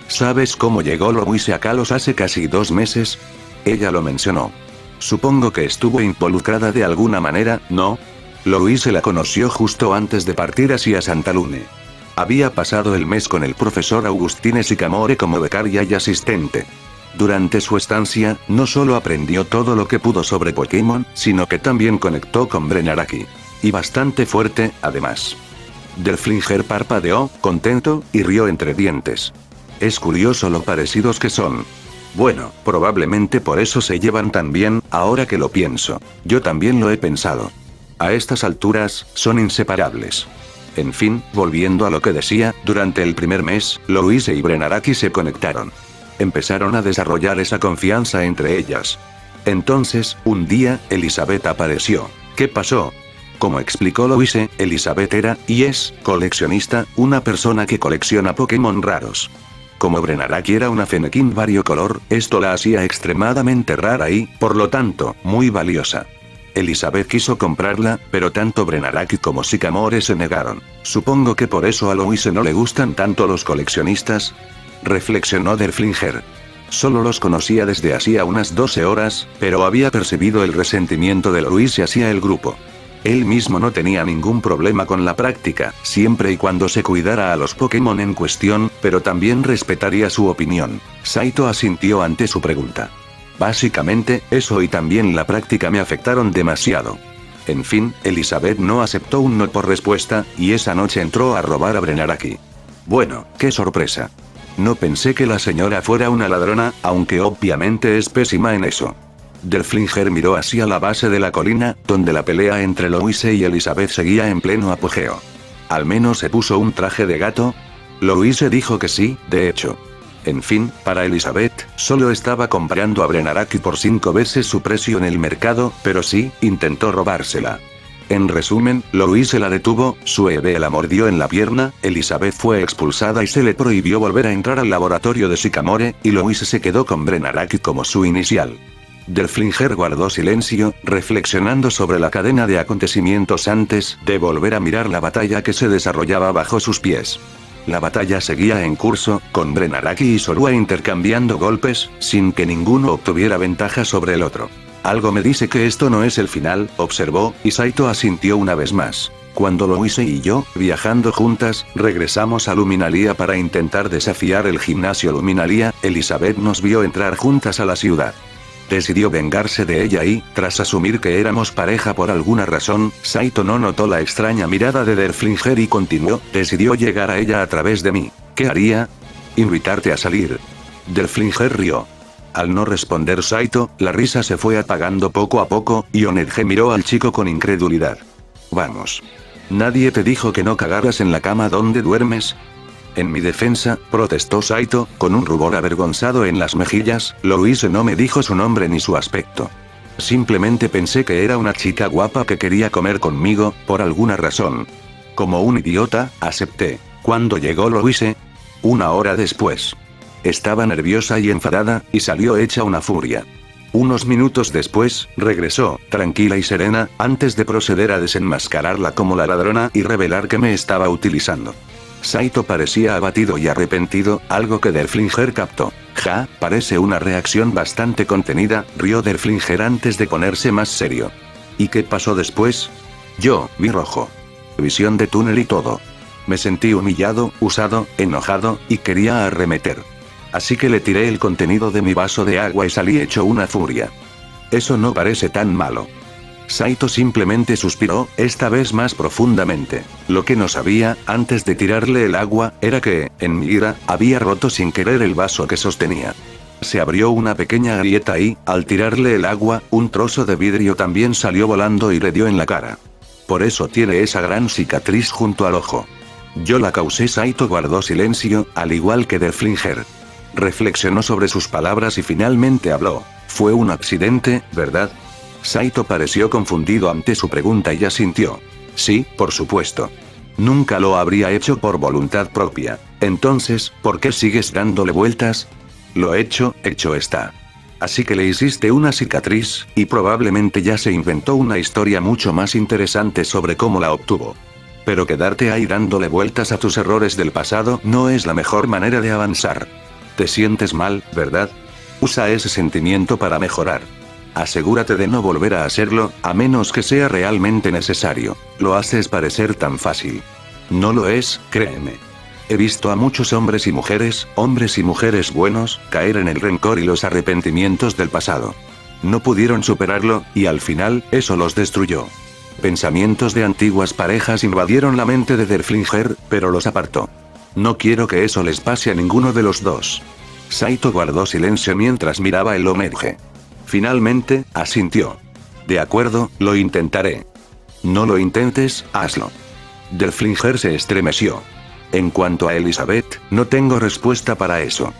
¿Sabes cómo llegó Louise a Kalos hace casi 2 meses? Ella lo mencionó. Supongo que estuvo involucrada de alguna manera, ¿no? Louise la conoció justo antes de partir hacia Santa Lune. Había pasado el mes con el profesor Augustine Sycamore como becaria y asistente. Durante su estancia, no solo aprendió todo lo que pudo sobre Pokémon, sino que también conectó con Brenaraki. Y bastante fuerte, además. Derflinger parpadeó, contento, y rió entre dientes. Es curioso lo parecidos que son. Bueno, probablemente por eso se llevan tan bien, ahora que lo pienso. Yo también lo he pensado. A estas alturas, son inseparables. En fin, volviendo a lo que decía, durante el primer mes, Louise y Brenaraki se conectaron. Empezaron a desarrollar esa confianza entre ellas. Entonces, un día, Elizabeth apareció. ¿Qué pasó? Como explicó Louise, Elizabeth era, y es, coleccionista, una persona que colecciona Pokémon raros. Como Brenaraki era una Fennekin variocolor, esto la hacía extremadamente rara y, por lo tanto, muy valiosa. Elizabeth quiso comprarla, pero tanto Brenaraki como Sycamore se negaron. Supongo que por eso a Louise no le gustan tanto los coleccionistas. Reflexionó Derflinger. Solo los conocía desde hacía unas 12 horas, pero había percibido el resentimiento de Louise hacia el grupo. Él mismo no tenía ningún problema con la práctica, siempre y cuando se cuidara a los Pokémon en cuestión, pero también respetaría su opinión. Saito asintió ante su pregunta. Básicamente, eso y también la práctica me afectaron demasiado. En fin, Elizabeth no aceptó un no por respuesta, y esa noche entró a robar a Brenaraki. Bueno, qué sorpresa. No pensé que la señora fuera una ladrona, aunque obviamente es pésima en eso. Derflinger miró hacia la base de la colina, donde la pelea entre Louise y Elizabeth seguía en pleno apogeo. ¿Al menos se puso un traje de gato? Louise dijo que sí, de hecho. En fin, para Elizabeth, solo estaba comprando a Brenaraki por 5 veces su precio en el mercado, pero sí, intentó robársela. En resumen, Louise la detuvo, Sueve la mordió en la pierna, Elizabeth fue expulsada y se le prohibió volver a entrar al laboratorio de Sycamore, y Louise se quedó con Brenaraki como su inicial. Derflinger guardó silencio, reflexionando sobre la cadena de acontecimientos antes de volver a mirar la batalla que se desarrollaba bajo sus pies. La batalla seguía en curso, con Brenaraki y Zorua intercambiando golpes, sin que ninguno obtuviera ventaja sobre el otro. Algo me dice que esto no es el final, observó, y Saito asintió una vez más. Cuando Louise y yo, viajando juntas, regresamos a Luminalia para intentar desafiar el gimnasio Luminalia, Elizabeth nos vio entrar juntas a la ciudad. Decidió vengarse de ella y, tras asumir que éramos pareja por alguna razón, Saito no notó la extraña mirada de Derflinger y continuó, decidió llegar a ella a través de mí. ¿Qué haría? Invitarte a salir. Derflinger rió. Al no responder Saito, la risa se fue apagando poco a poco, y Onedge miró al chico con incredulidad. Vamos. ¿Nadie te dijo que no cagaras en la cama donde duermes? En mi defensa, protestó Saito, con un rubor avergonzado en las mejillas, Louise no me dijo su nombre ni su aspecto. Simplemente pensé que era una chica guapa que quería comer conmigo, por alguna razón. Como un idiota, acepté. ¿Cuándo llegó Louise? 1 hora después. Estaba nerviosa y enfadada, y salió hecha una furia. Unos minutos después, regresó, tranquila y serena, antes de proceder a desenmascararla como la ladrona y revelar que me estaba utilizando. Saito parecía abatido y arrepentido, algo que Derflinger captó. Ja, parece una reacción bastante contenida, rió Derflinger antes de ponerse más serio. ¿Y qué pasó después? Yo, vi rojo. Visión de túnel y todo. Me sentí humillado, usado, enojado, y quería arremeter. Así que le tiré el contenido de mi vaso de agua y salí hecho una furia. Eso no parece tan malo. Saito simplemente suspiró, esta vez más profundamente. Lo que no sabía, antes de tirarle el agua, era que, en mi ira, había roto sin querer el vaso que sostenía. Se abrió una pequeña grieta y, al tirarle el agua, un trozo de vidrio también salió volando y le dio en la cara. Por eso tiene esa gran cicatriz junto al ojo. Yo la causé. Saito guardó silencio, al igual que Derflinger. Reflexionó sobre sus palabras y finalmente habló. Fue un accidente, ¿verdad? Saito pareció confundido ante su pregunta y asintió. Sí, por supuesto. Nunca lo habría hecho por voluntad propia. Entonces, ¿por qué sigues dándole vueltas? Lo hecho está. Así que le hiciste una cicatriz, y probablemente ya se inventó una historia mucho más interesante sobre cómo la obtuvo. Pero quedarte ahí dándole vueltas a tus errores del pasado no es la mejor manera de avanzar. Te sientes mal, ¿verdad? Usa ese sentimiento para mejorar. Asegúrate de no volver a hacerlo, a menos que sea realmente necesario. Lo haces parecer tan fácil. No lo es, créeme. He visto a muchos hombres y mujeres buenos, caer en el rencor y los arrepentimientos del pasado. No pudieron superarlo, y al final, eso los destruyó. Pensamientos de antiguas parejas invadieron la mente de Derflinger, pero los apartó. No quiero que eso les pase a ninguno de los dos. Saito guardó silencio mientras miraba el Omega. Finalmente, asintió. De acuerdo, lo intentaré. No lo intentes, hazlo. Derflinger se estremeció. En cuanto a Elizabeth, no tengo respuesta para eso.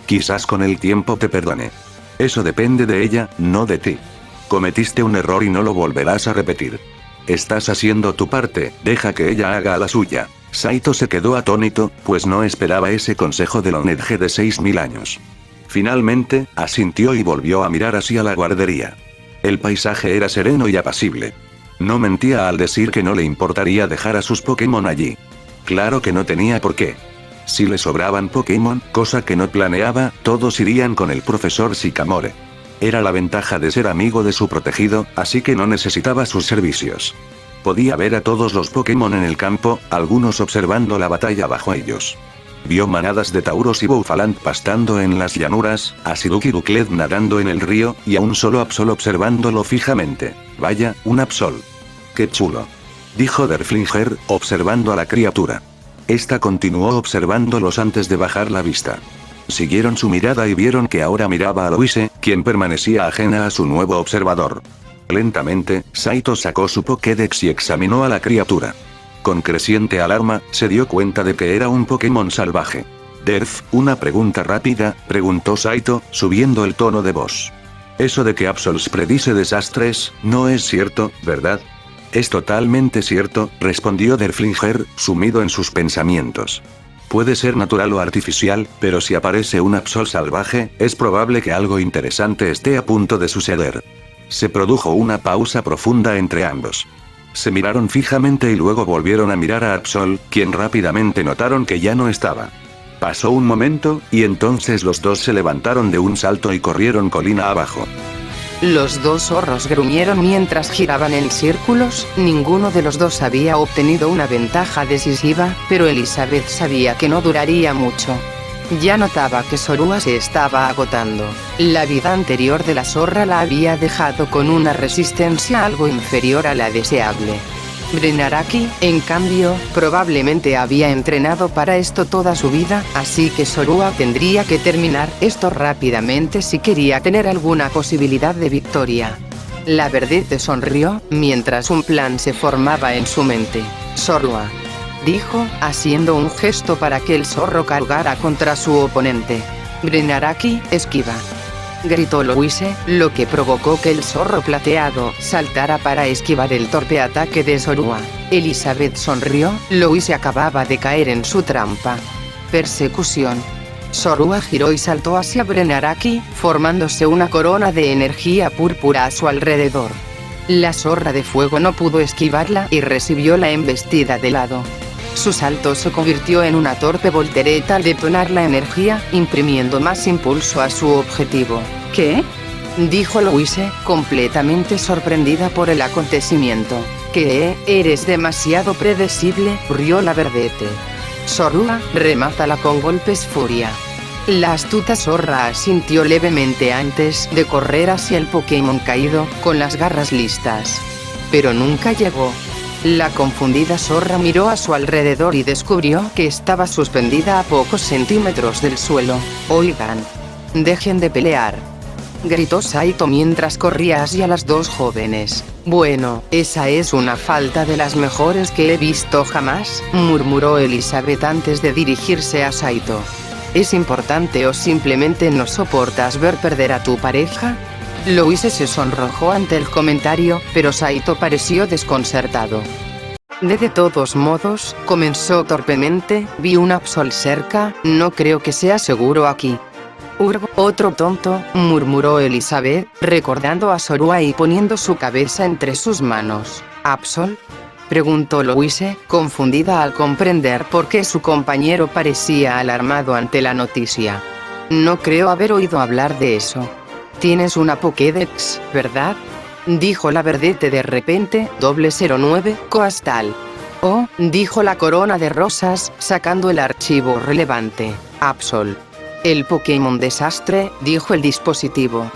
Quizás con el tiempo te perdone. Eso depende de ella, no de ti. Cometiste un error y no lo volverás a repetir. Estás haciendo tu parte, deja que ella haga la suya. Saito se quedó atónito, pues no esperaba ese consejo del Onedge de 6000 años. Finalmente, asintió y volvió a mirar hacia la guardería. El paisaje era sereno y apacible. No mentía al decir que no le importaría dejar a sus Pokémon allí. Claro que no tenía por qué. Si le sobraban Pokémon, cosa que no planeaba, todos irían con el profesor Sycamore. Era la ventaja de ser amigo de su protegido, así que no necesitaba sus servicios. Podía ver a todos los Pokémon en el campo, algunos observando la batalla bajo ellos. Vio manadas de Tauros y Boufalant pastando en las llanuras, a Siduk y Ducled nadando en el río, y a un solo Absol observándolo fijamente. Vaya, un Absol. ¡Qué chulo!, dijo Derflinger, observando a la criatura. Esta continuó observándolos antes de bajar la vista. Siguieron su mirada y vieron que ahora miraba a Louise, quien permanecía ajena a su nuevo observador. Lentamente, Saito sacó su Pokédex y examinó a la criatura. Con creciente alarma, se dio cuenta de que era un Pokémon salvaje. Derf, una pregunta rápida, preguntó Saito, subiendo el tono de voz. Eso de que Absols predice desastres, no es cierto, ¿verdad? Es totalmente cierto, respondió Derflinger, sumido en sus pensamientos. Puede ser natural o artificial, pero si aparece un Absol salvaje, es probable que algo interesante esté a punto de suceder. Se produjo una pausa profunda entre ambos. Se miraron fijamente y luego volvieron a mirar a Absol, quien rápidamente notaron que ya no estaba. Pasó un momento, y entonces los dos se levantaron de un salto y corrieron colina abajo. Los dos zorros gruñeron mientras giraban en círculos. Ninguno de los dos había obtenido una ventaja decisiva, pero Elizabeth sabía que no duraría mucho. Ya notaba que Zorua se estaba agotando. La vida anterior de la zorra la había dejado con una resistencia algo inferior a la deseable. Brenaraki, en cambio, probablemente había entrenado para esto toda su vida, así que Zorua tendría que terminar esto rápidamente si quería tener alguna posibilidad de victoria. La verdete sonrió, mientras un plan se formaba en su mente. Zorua, dijo, haciendo un gesto para que el zorro cargara contra su oponente. Brenaraki, esquiva, gritó Louise, lo que provocó que el zorro plateado saltara para esquivar el torpe ataque de Zorua. Elizabeth sonrió, Louise acababa de caer en su trampa. Persecución. Zorua giró y saltó hacia Brenaraki, formándose una corona de energía púrpura a su alrededor. La zorra de fuego no pudo esquivarla y recibió la embestida de lado. Su salto se convirtió en una torpe voltereta al detonar la energía, imprimiendo más impulso a su objetivo. ¿Qué?, dijo Louise, completamente sorprendida por el acontecimiento. ¿Qué? Eres demasiado predecible, rió la verdete. Zorua, remátala con golpes furia. La astuta zorra asintió levemente antes de correr hacia el Pokémon caído, con las garras listas. Pero nunca llegó. La confundida zorra miró a su alrededor y descubrió que estaba suspendida a pocos centímetros del suelo. Oigan, dejen de pelear, gritó Saito mientras corría hacia las dos jóvenes. Bueno, esa es una falta de las mejores que he visto jamás, murmuró Elizabeth antes de dirigirse a Saito. ¿Es importante o simplemente no soportas ver perder a tu pareja? Louise se sonrojó ante el comentario, pero Saito pareció desconcertado. De todos modos, comenzó torpemente, vi un Absol cerca, no creo que sea seguro aquí. Urgo, otro tonto, murmuró Elizabeth, recordando a Sorua y poniendo su cabeza entre sus manos. ¿Absol?, preguntó Louise, confundida al comprender por qué su compañero parecía alarmado ante la noticia. No creo haber oído hablar de eso. Tienes una Pokédex, ¿verdad?, dijo la verdete de repente. 009, Coastal. Oh, dijo la corona de rosas, sacando el archivo relevante. Absol. El Pokémon desastre, dijo el dispositivo.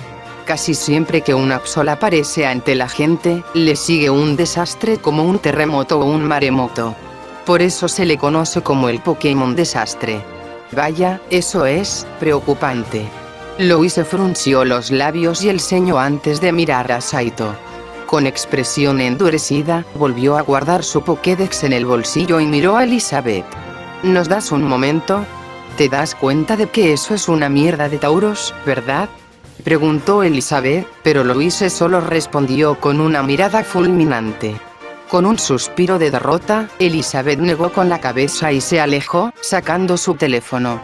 Casi siempre que un Absol aparece ante la gente, le sigue un desastre como un terremoto o un maremoto. Por eso se le conoce como el Pokémon desastre. Vaya, eso es preocupante. Louise frunció los labios y el ceño antes de mirar a Saito. Con expresión endurecida, volvió a guardar su Pokédex en el bolsillo y miró a Elizabeth. ¿Nos das un momento? ¿Te das cuenta de que eso es una mierda de Tauros, verdad?, preguntó Elizabeth, pero Louise solo respondió con una mirada fulminante. Con un suspiro de derrota, Elizabeth negó con la cabeza y se alejó, sacando su teléfono.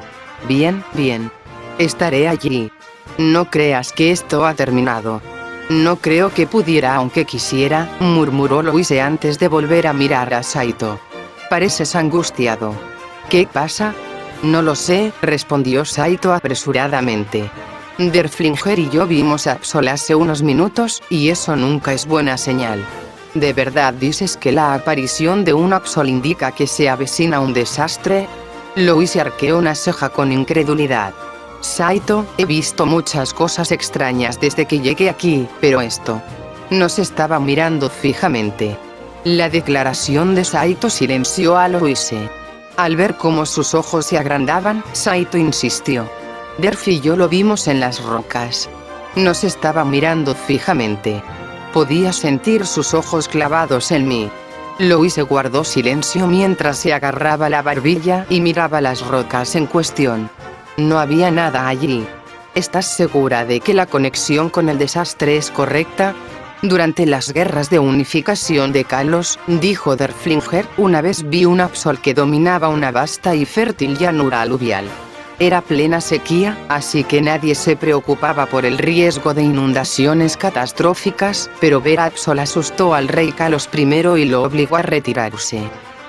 Bien, bien. Estaré allí. No creas que esto ha terminado. No creo que pudiera aunque quisiera, murmuró Louise antes de volver a mirar a Saito. Pareces angustiado. ¿Qué pasa? No lo sé, respondió Saito apresuradamente. Derflinger y yo vimos a Absol hace unos minutos, y eso nunca es buena señal. ¿De verdad dices que la aparición de un Absol indica que se avecina un desastre? Louise arqueó una ceja con incredulidad. Saito, he visto muchas cosas extrañas desde que llegué aquí, pero esto... Nos estaba mirando fijamente. La declaración de Saito silenció a Louise. Al ver cómo sus ojos se agrandaban, Saito insistió. Derf y yo lo vimos en las rocas. Nos estaba mirando fijamente. Podía sentir sus ojos clavados en mí. Louise guardó silencio mientras se agarraba la barbilla y miraba las rocas en cuestión. No había nada allí. ¿Estás segura de que la conexión con el desastre es correcta? Durante las guerras de unificación de Kalos, dijo Derflinger, una vez vi un Absol que dominaba una vasta y fértil llanura aluvial. Era plena sequía, así que nadie se preocupaba por el riesgo de inundaciones catastróficas, pero ver a Absol asustó al rey Kalos I y lo obligó a retirarse.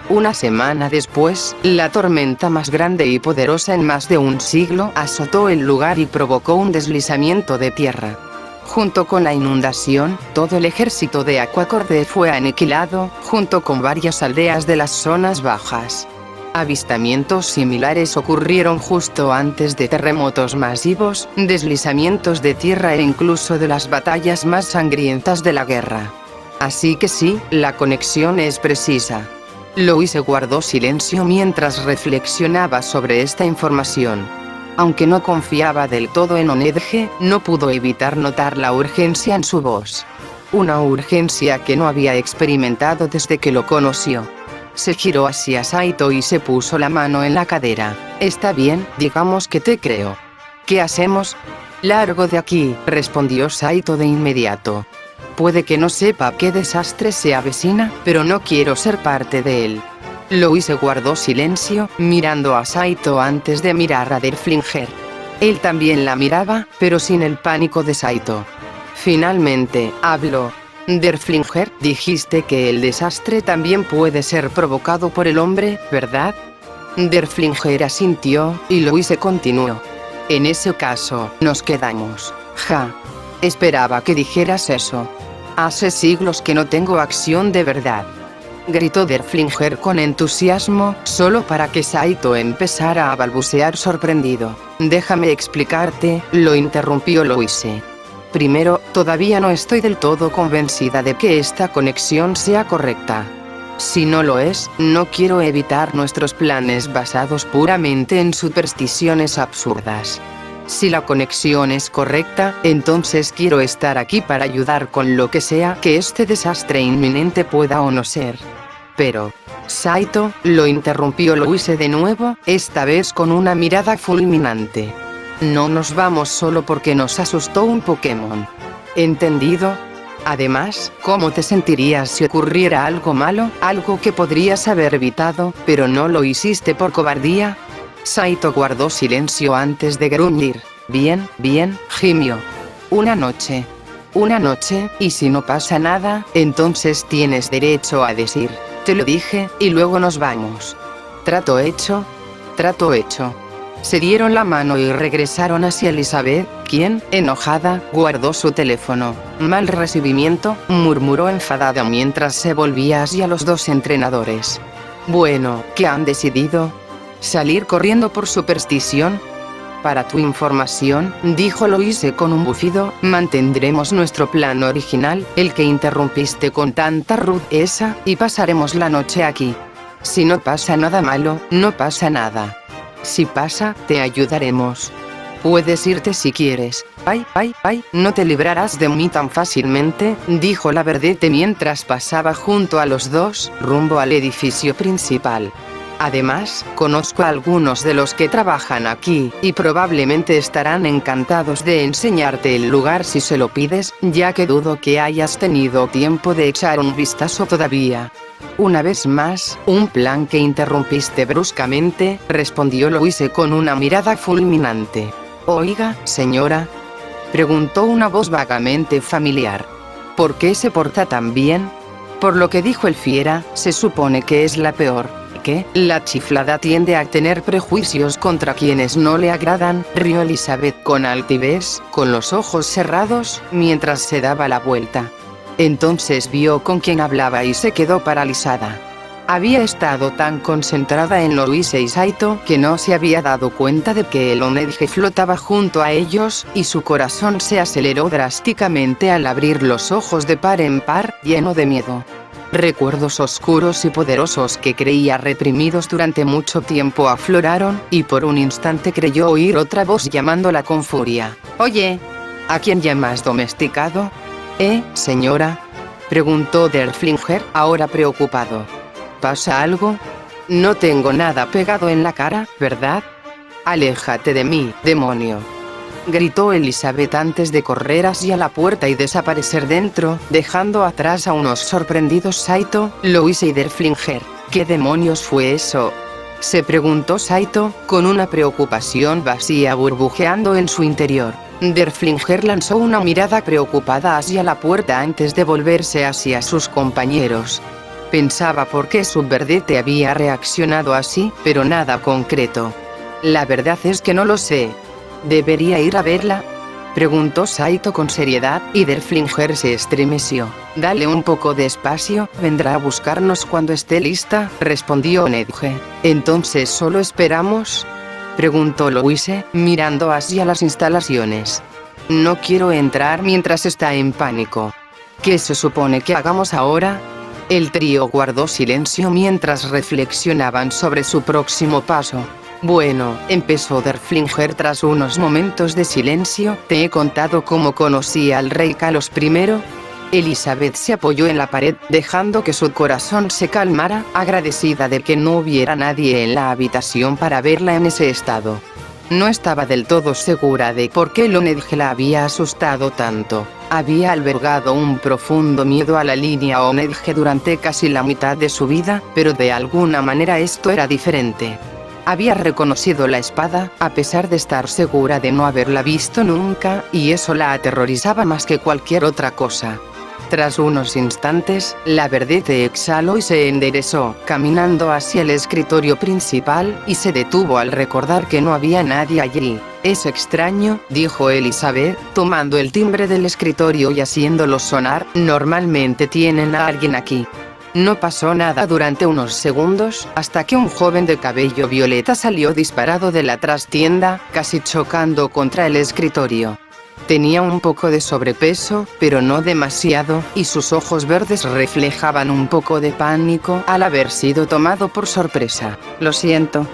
Una semana después, la tormenta más grande y poderosa en más de un siglo azotó el lugar y provocó un deslizamiento de tierra. Junto con la inundación, todo el ejército de Aquacorde fue aniquilado, junto con varias aldeas de las zonas bajas. Avistamientos similares ocurrieron justo antes de terremotos masivos, deslizamientos de tierra e incluso de las batallas más sangrientas de la guerra. Así que sí, la conexión es precisa. Louise guardó silencio mientras reflexionaba sobre esta información. Aunque no confiaba del todo en Onedge, no pudo evitar notar la urgencia en su voz. Una urgencia que no había experimentado desde que lo conoció. Se giró hacia Saito y se puso la mano en la cadera. Está bien, digamos que te creo. ¿Qué hacemos? Largo de aquí, respondió Saito de inmediato. Puede que no sepa qué desastre se avecina, pero no quiero ser parte de él. Louise guardó silencio, mirando a Saito antes de mirar a Derflinger. Él también la miraba, pero sin el pánico de Saito. Finalmente, habló. Derflinger, dijiste que el desastre también puede ser provocado por el hombre, ¿verdad? Derflinger asintió, y Louise continuó. En ese caso, nos quedamos. Ja. Esperaba que dijeras eso. Hace siglos que no tengo acción de verdad. Gritó Derflinger con entusiasmo, solo para que Saito empezara a balbucear sorprendido. Déjame explicarte, lo interrumpió Louise. Primero, todavía no estoy del todo convencida de que esta conexión sea correcta. Si no lo es, no quiero evitar nuestros planes basados puramente en supersticiones absurdas. Si la conexión es correcta, entonces quiero estar aquí para ayudar con lo que sea que este desastre inminente pueda o no ser. Pero, Saito, lo interrumpió Louise de nuevo, esta vez con una mirada fulminante. No nos vamos solo porque nos asustó un Pokémon. ¿Entendido? Además, ¿cómo te sentirías si ocurriera algo malo, algo que podrías haber evitado, pero no lo hiciste por cobardía? Saito guardó silencio antes de gruñir. Bien, gimió. Una noche, y si no pasa nada, entonces tienes derecho a decir, te lo dije, y luego nos vamos. Trato hecho. Se dieron la mano y regresaron hacia Elizabeth, quien, enojada, guardó su teléfono. Mal recibimiento, murmuró enfadada mientras se volvía hacia los dos entrenadores. Bueno, ¿qué han decidido? ¿Salir corriendo por superstición? Para tu información, dijo Louise con un bufido, mantendremos nuestro plan original, el que interrumpiste con tanta rudeza, y pasaremos la noche aquí. Si no pasa nada malo, no pasa nada. Si pasa, te ayudaremos. Puedes irte si quieres. No te librarás de mí tan fácilmente, dijo la verdete mientras pasaba junto a los dos, rumbo al edificio principal. Además, conozco a algunos de los que trabajan aquí, y probablemente estarán encantados de enseñarte el lugar si se lo pides, ya que dudo que hayas tenido tiempo de echar un vistazo todavía. Una vez más, un plan que interrumpiste bruscamente, respondió Louise con una mirada fulminante. Oiga, señora, preguntó una voz vagamente familiar. ¿Por qué se porta tan bien? Por lo que dijo el fiera, se supone que es la peor. ¿Qué? La chiflada tiende a tener prejuicios contra quienes no le agradan, rió Elizabeth con altivez, con los ojos cerrados, mientras se daba la vuelta. Entonces vio con quién hablaba y se quedó paralizada. Había estado tan concentrada en Louise y Saito que no se había dado cuenta de que el Onedge flotaba junto a ellos, y su corazón se aceleró drásticamente al abrir los ojos de par en par, lleno de miedo. Recuerdos oscuros y poderosos que creía reprimidos durante mucho tiempo afloraron, y por un instante creyó oír otra voz llamándola con furia. Oye, ¿a quién llamas domesticado? Señora? Preguntó Derflinger, ahora preocupado. ¿Pasa algo? No tengo nada pegado en la cara, ¿verdad? Aléjate de mí, demonio. Gritó Elizabeth antes de correr hacia la puerta y desaparecer dentro, dejando atrás a unos sorprendidos Saito, Louise y Derflinger. ¿Qué demonios fue eso? Se preguntó Saito, con una preocupación vacía burbujeando en su interior. Derflinger lanzó una mirada preocupada hacia la puerta antes de volverse hacia sus compañeros. Pensaba por qué su verdete había reaccionado así, pero nada concreto. La verdad es que no lo sé. ¿Debería ir a verla? Preguntó Saito con seriedad, y Derflinger se estremeció. Dale un poco de espacio, vendrá a buscarnos cuando esté lista, respondió Onedge. ¿Entonces solo esperamos? Preguntó Louise, mirando hacia las instalaciones. No quiero entrar mientras está en pánico. ¿Qué se supone que hagamos ahora? El trío guardó silencio mientras reflexionaban sobre su próximo paso. Bueno, empezó Derflinger tras unos momentos de silencio, ¿te he contado cómo conocí al rey Kalos I? Elizabeth se apoyó en la pared, dejando que su corazón se calmara, agradecida de que no hubiera nadie en la habitación para verla en ese estado. No estaba del todo segura de por qué el Onedge la había asustado tanto. Había albergado un profundo miedo a la línea Onedge durante casi la mitad de su vida, pero de alguna manera esto era diferente. Había reconocido la espada, a pesar de estar segura de no haberla visto nunca, y eso la aterrorizaba más que cualquier otra cosa. Tras unos instantes, la verdete exhaló y se enderezó, caminando hacia el escritorio principal, y se detuvo al recordar que no había nadie allí. Es extraño, dijo Elizabeth, tomando el timbre del escritorio y haciéndolo sonar, normalmente tienen a alguien aquí. No pasó nada durante unos segundos, hasta que un joven de cabello violeta salió disparado de la trastienda, casi chocando contra el escritorio. Tenía un poco de sobrepeso, pero no demasiado, y sus ojos verdes reflejaban un poco de pánico al haber sido tomado por sorpresa. Lo siento.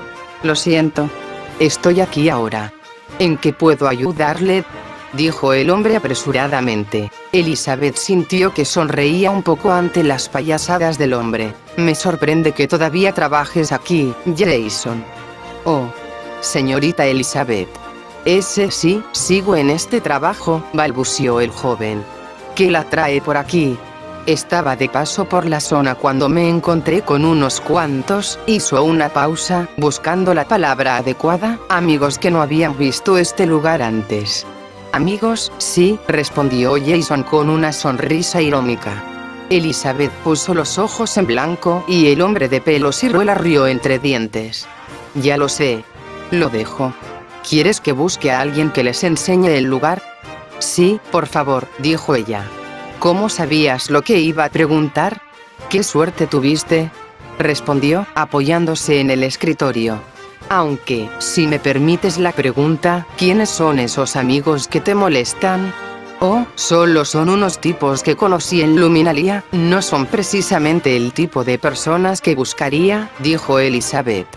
Estoy aquí ahora. ¿En qué puedo ayudarle? dijo el hombre apresuradamente. Elizabeth sintió que sonreía un poco ante las payasadas del hombre. Me sorprende que todavía trabajes aquí, Jason. Oh, señorita Elizabeth. Ese sí, sigo en este trabajo, balbuceó el joven. ¿Qué la trae por aquí? Estaba de paso por la zona cuando me encontré con unos cuantos, hizo una pausa, buscando la palabra adecuada, amigos que no habían visto este lugar antes. Amigos, sí, respondió Jason con una sonrisa irónica. Elizabeth puso los ojos en blanco y el hombre de pelo ciruela rió entre dientes. Ya lo sé. Lo dejo. ¿Quieres que busque a alguien que les enseñe el lugar? Sí, por favor, dijo ella. ¿Cómo sabías lo que iba a preguntar? ¿Qué suerte tuviste? Respondió, apoyándose en el escritorio. Aunque, si me permites la pregunta, ¿quiénes son esos amigos que te molestan? Oh, solo son unos tipos que conocí en Luminalia, no son precisamente el tipo de personas que buscaría, dijo Elizabeth.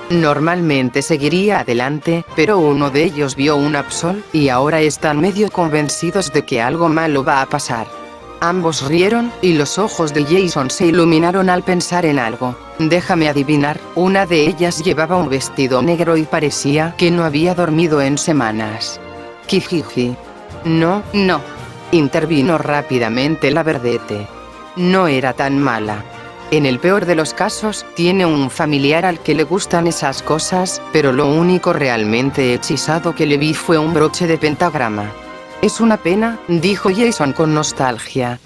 Normalmente seguiría adelante, pero uno de ellos vio un Absol, y ahora están medio convencidos de que algo malo va a pasar. Ambos rieron, y los ojos de Jason se iluminaron al pensar en algo. Déjame adivinar, una de ellas llevaba un vestido negro y parecía que no había dormido en semanas. Kijiji. No, intervino rápidamente la Verdete. No era tan mala. En el peor de los casos, tiene un familiar al que le gustan esas cosas, pero lo único realmente hechizado que le vi fue un broche de pentagrama. Es una pena, dijo Jason con nostalgia.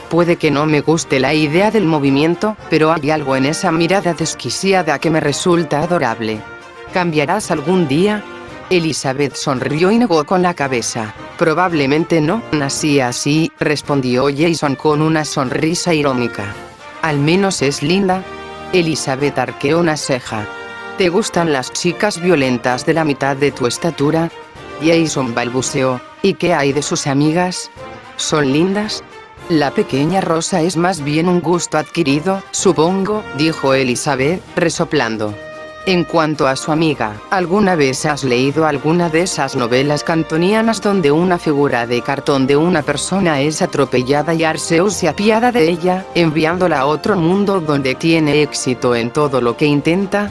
Puede que no me guste la idea del movimiento, pero hay algo en esa mirada desquiciada que me resulta adorable. ¿Cambiarás algún día? Elizabeth sonrió y negó con la cabeza. Probablemente no, nací así, respondió Jason con una sonrisa irónica. Al menos es linda. Elizabeth arqueó una ceja. ¿Te gustan las chicas violentas de la mitad de tu estatura? Jason balbuceó. ¿Y qué hay de sus amigas? ¿Son lindas? La pequeña Rosa es más bien un gusto adquirido, supongo, dijo Elizabeth, resoplando. En cuanto a su amiga, ¿alguna vez has leído alguna de esas novelas cantonianas donde una figura de cartón de una persona es atropellada y Arceus se apiada de ella, enviándola a otro mundo donde tiene éxito en todo lo que intenta?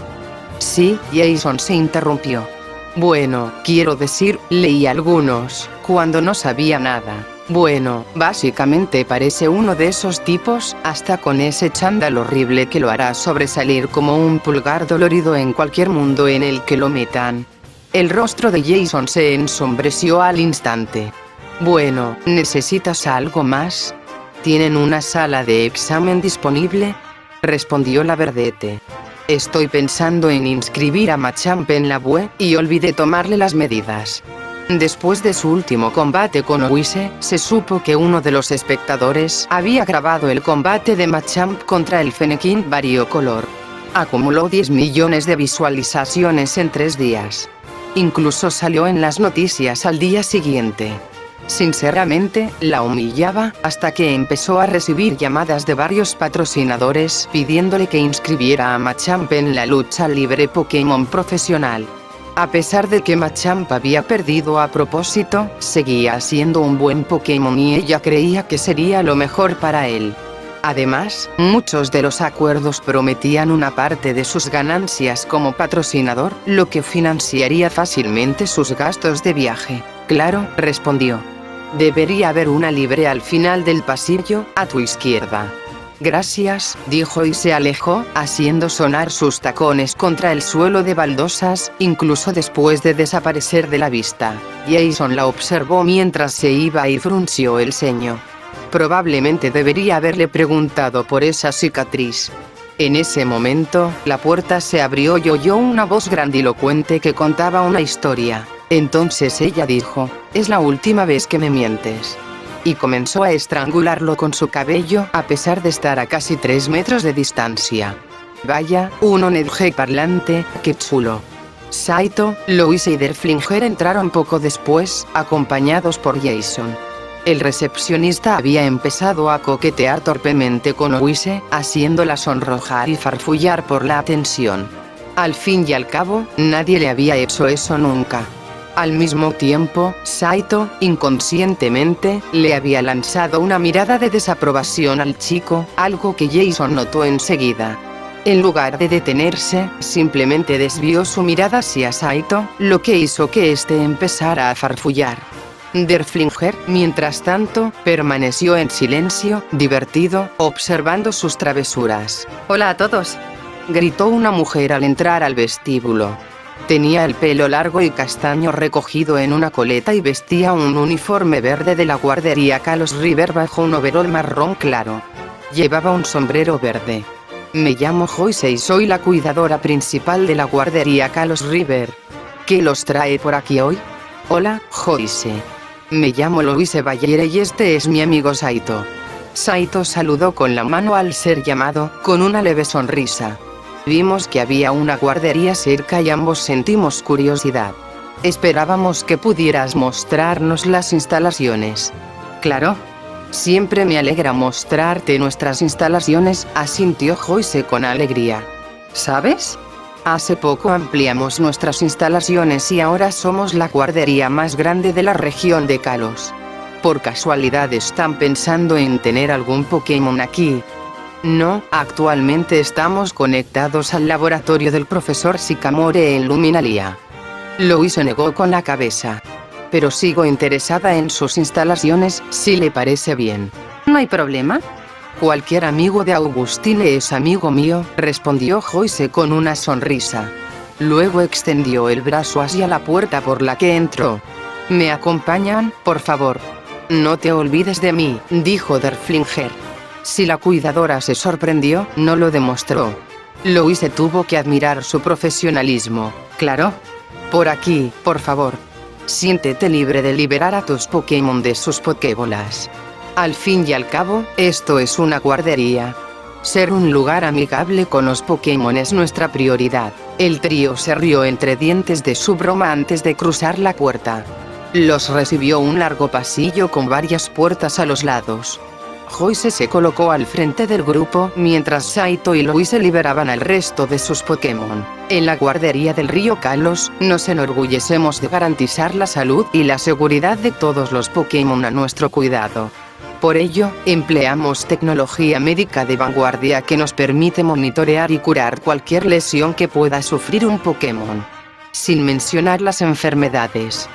Sí, Jason se interrumpió. Bueno, quiero decir, leí algunos, cuando no sabía nada. Bueno, básicamente parece uno de esos tipos, hasta con ese chándal horrible que lo hará sobresalir como un pulgar dolorido en cualquier mundo en el que lo metan. El rostro de Jason se ensombreció al instante. Bueno, ¿necesitas algo más? ¿Tienen una sala de examen disponible? Respondió la Verdete. Estoy pensando en inscribir a Machamp en la BUE, y olvidé tomarle las medidas. Después de su último combate con Oise, se supo que uno de los espectadores había grabado el combate de Machamp contra el Fennekin variocolor. Acumuló 10 millones de visualizaciones en 3 días. Incluso salió en las noticias al día siguiente. Sinceramente, la humillaba, hasta que empezó a recibir llamadas de varios patrocinadores pidiéndole que inscribiera a Machamp en la lucha libre Pokémon profesional. A pesar de que Machamp había perdido a propósito, seguía siendo un buen Pokémon y ella creía que sería lo mejor para él. Además, muchos de los acuerdos prometían una parte de sus ganancias como patrocinador, lo que financiaría fácilmente sus gastos de viaje. Claro, respondió. Debería haber una libre al final del pasillo, a tu izquierda. Gracias, dijo y se alejó, haciendo sonar sus tacones contra el suelo de baldosas, incluso después de desaparecer de la vista. Jason la observó mientras se iba y frunció el ceño. Probablemente debería haberle preguntado por esa cicatriz. En ese momento, la puerta se abrió y oyó una voz grandilocuente que contaba una historia. Entonces ella dijo, «Es la última vez que me mientes». Y comenzó a estrangularlo con su cabello, a pesar de estar a casi 3 metros de distancia. Vaya, un ONG parlante, qué chulo. Saito, Louise y Derflinger entraron poco después, acompañados por Jason. El recepcionista había empezado a coquetear torpemente con Louise, haciéndola sonrojar y farfullar por la atención. Al fin y al cabo, nadie le había hecho eso nunca. Al mismo tiempo, Saito, inconscientemente, le había lanzado una mirada de desaprobación al chico, algo que Jason notó enseguida. En lugar de detenerse, simplemente desvió su mirada hacia Saito, lo que hizo que éste empezara a farfullar. Derflinger, mientras tanto, permaneció en silencio, divertido, observando sus travesuras. Hola a todos. Gritó una mujer al entrar al vestíbulo. Tenía el pelo largo y castaño recogido en una coleta y vestía un uniforme verde de la guardería Kalos River bajo un overol marrón claro. Llevaba un sombrero verde. Me llamo Joyce y soy la cuidadora principal de la guardería Kalos River. ¿Qué los trae por aquí hoy? Hola, Joyce. Me llamo Louise Ballere y este es mi amigo Saito. Saito saludó con la mano al ser llamado, con una leve sonrisa. Vimos que había una guardería cerca y ambos sentimos curiosidad. Esperábamos que pudieras mostrarnos las instalaciones. Claro. Siempre me alegra mostrarte nuestras instalaciones, asintió Joyce con alegría. ¿Sabes? Hace poco ampliamos nuestras instalaciones y ahora somos la guardería más grande de la región de Kalos. ¿Por casualidad están pensando en tener algún Pokémon aquí? No, actualmente estamos conectados al laboratorio del profesor Sycamore en Luminalia. Louise negó con la cabeza. Pero sigo interesada en sus instalaciones, si le parece bien. No hay problema. Cualquier amigo de Augustine es amigo mío, respondió Joyce con una sonrisa. Luego extendió el brazo hacia la puerta por la que entró. ¿Me acompañan, por favor? No te olvides de mí, dijo Derflinger. Si la cuidadora se sorprendió, no lo demostró. Louise tuvo que admirar su profesionalismo. Claro. Por aquí, por favor. Siéntete libre de liberar a tus Pokémon de sus Pokébolas. Al fin y al cabo, esto es una guardería. Ser un lugar amigable con los Pokémon es nuestra prioridad. El trío se rió entre dientes de su broma antes de cruzar la puerta. Los recibió un largo pasillo con varias puertas a los lados. Joyce se colocó al frente del grupo, mientras Saito y Louise liberaban al resto de sus Pokémon. En la guardería del río Kalos, nos enorgullecemos de garantizar la salud y la seguridad de todos los Pokémon a nuestro cuidado. Por ello, empleamos tecnología médica de vanguardia que nos permite monitorear y curar cualquier lesión que pueda sufrir un Pokémon. Sin mencionar las enfermedades.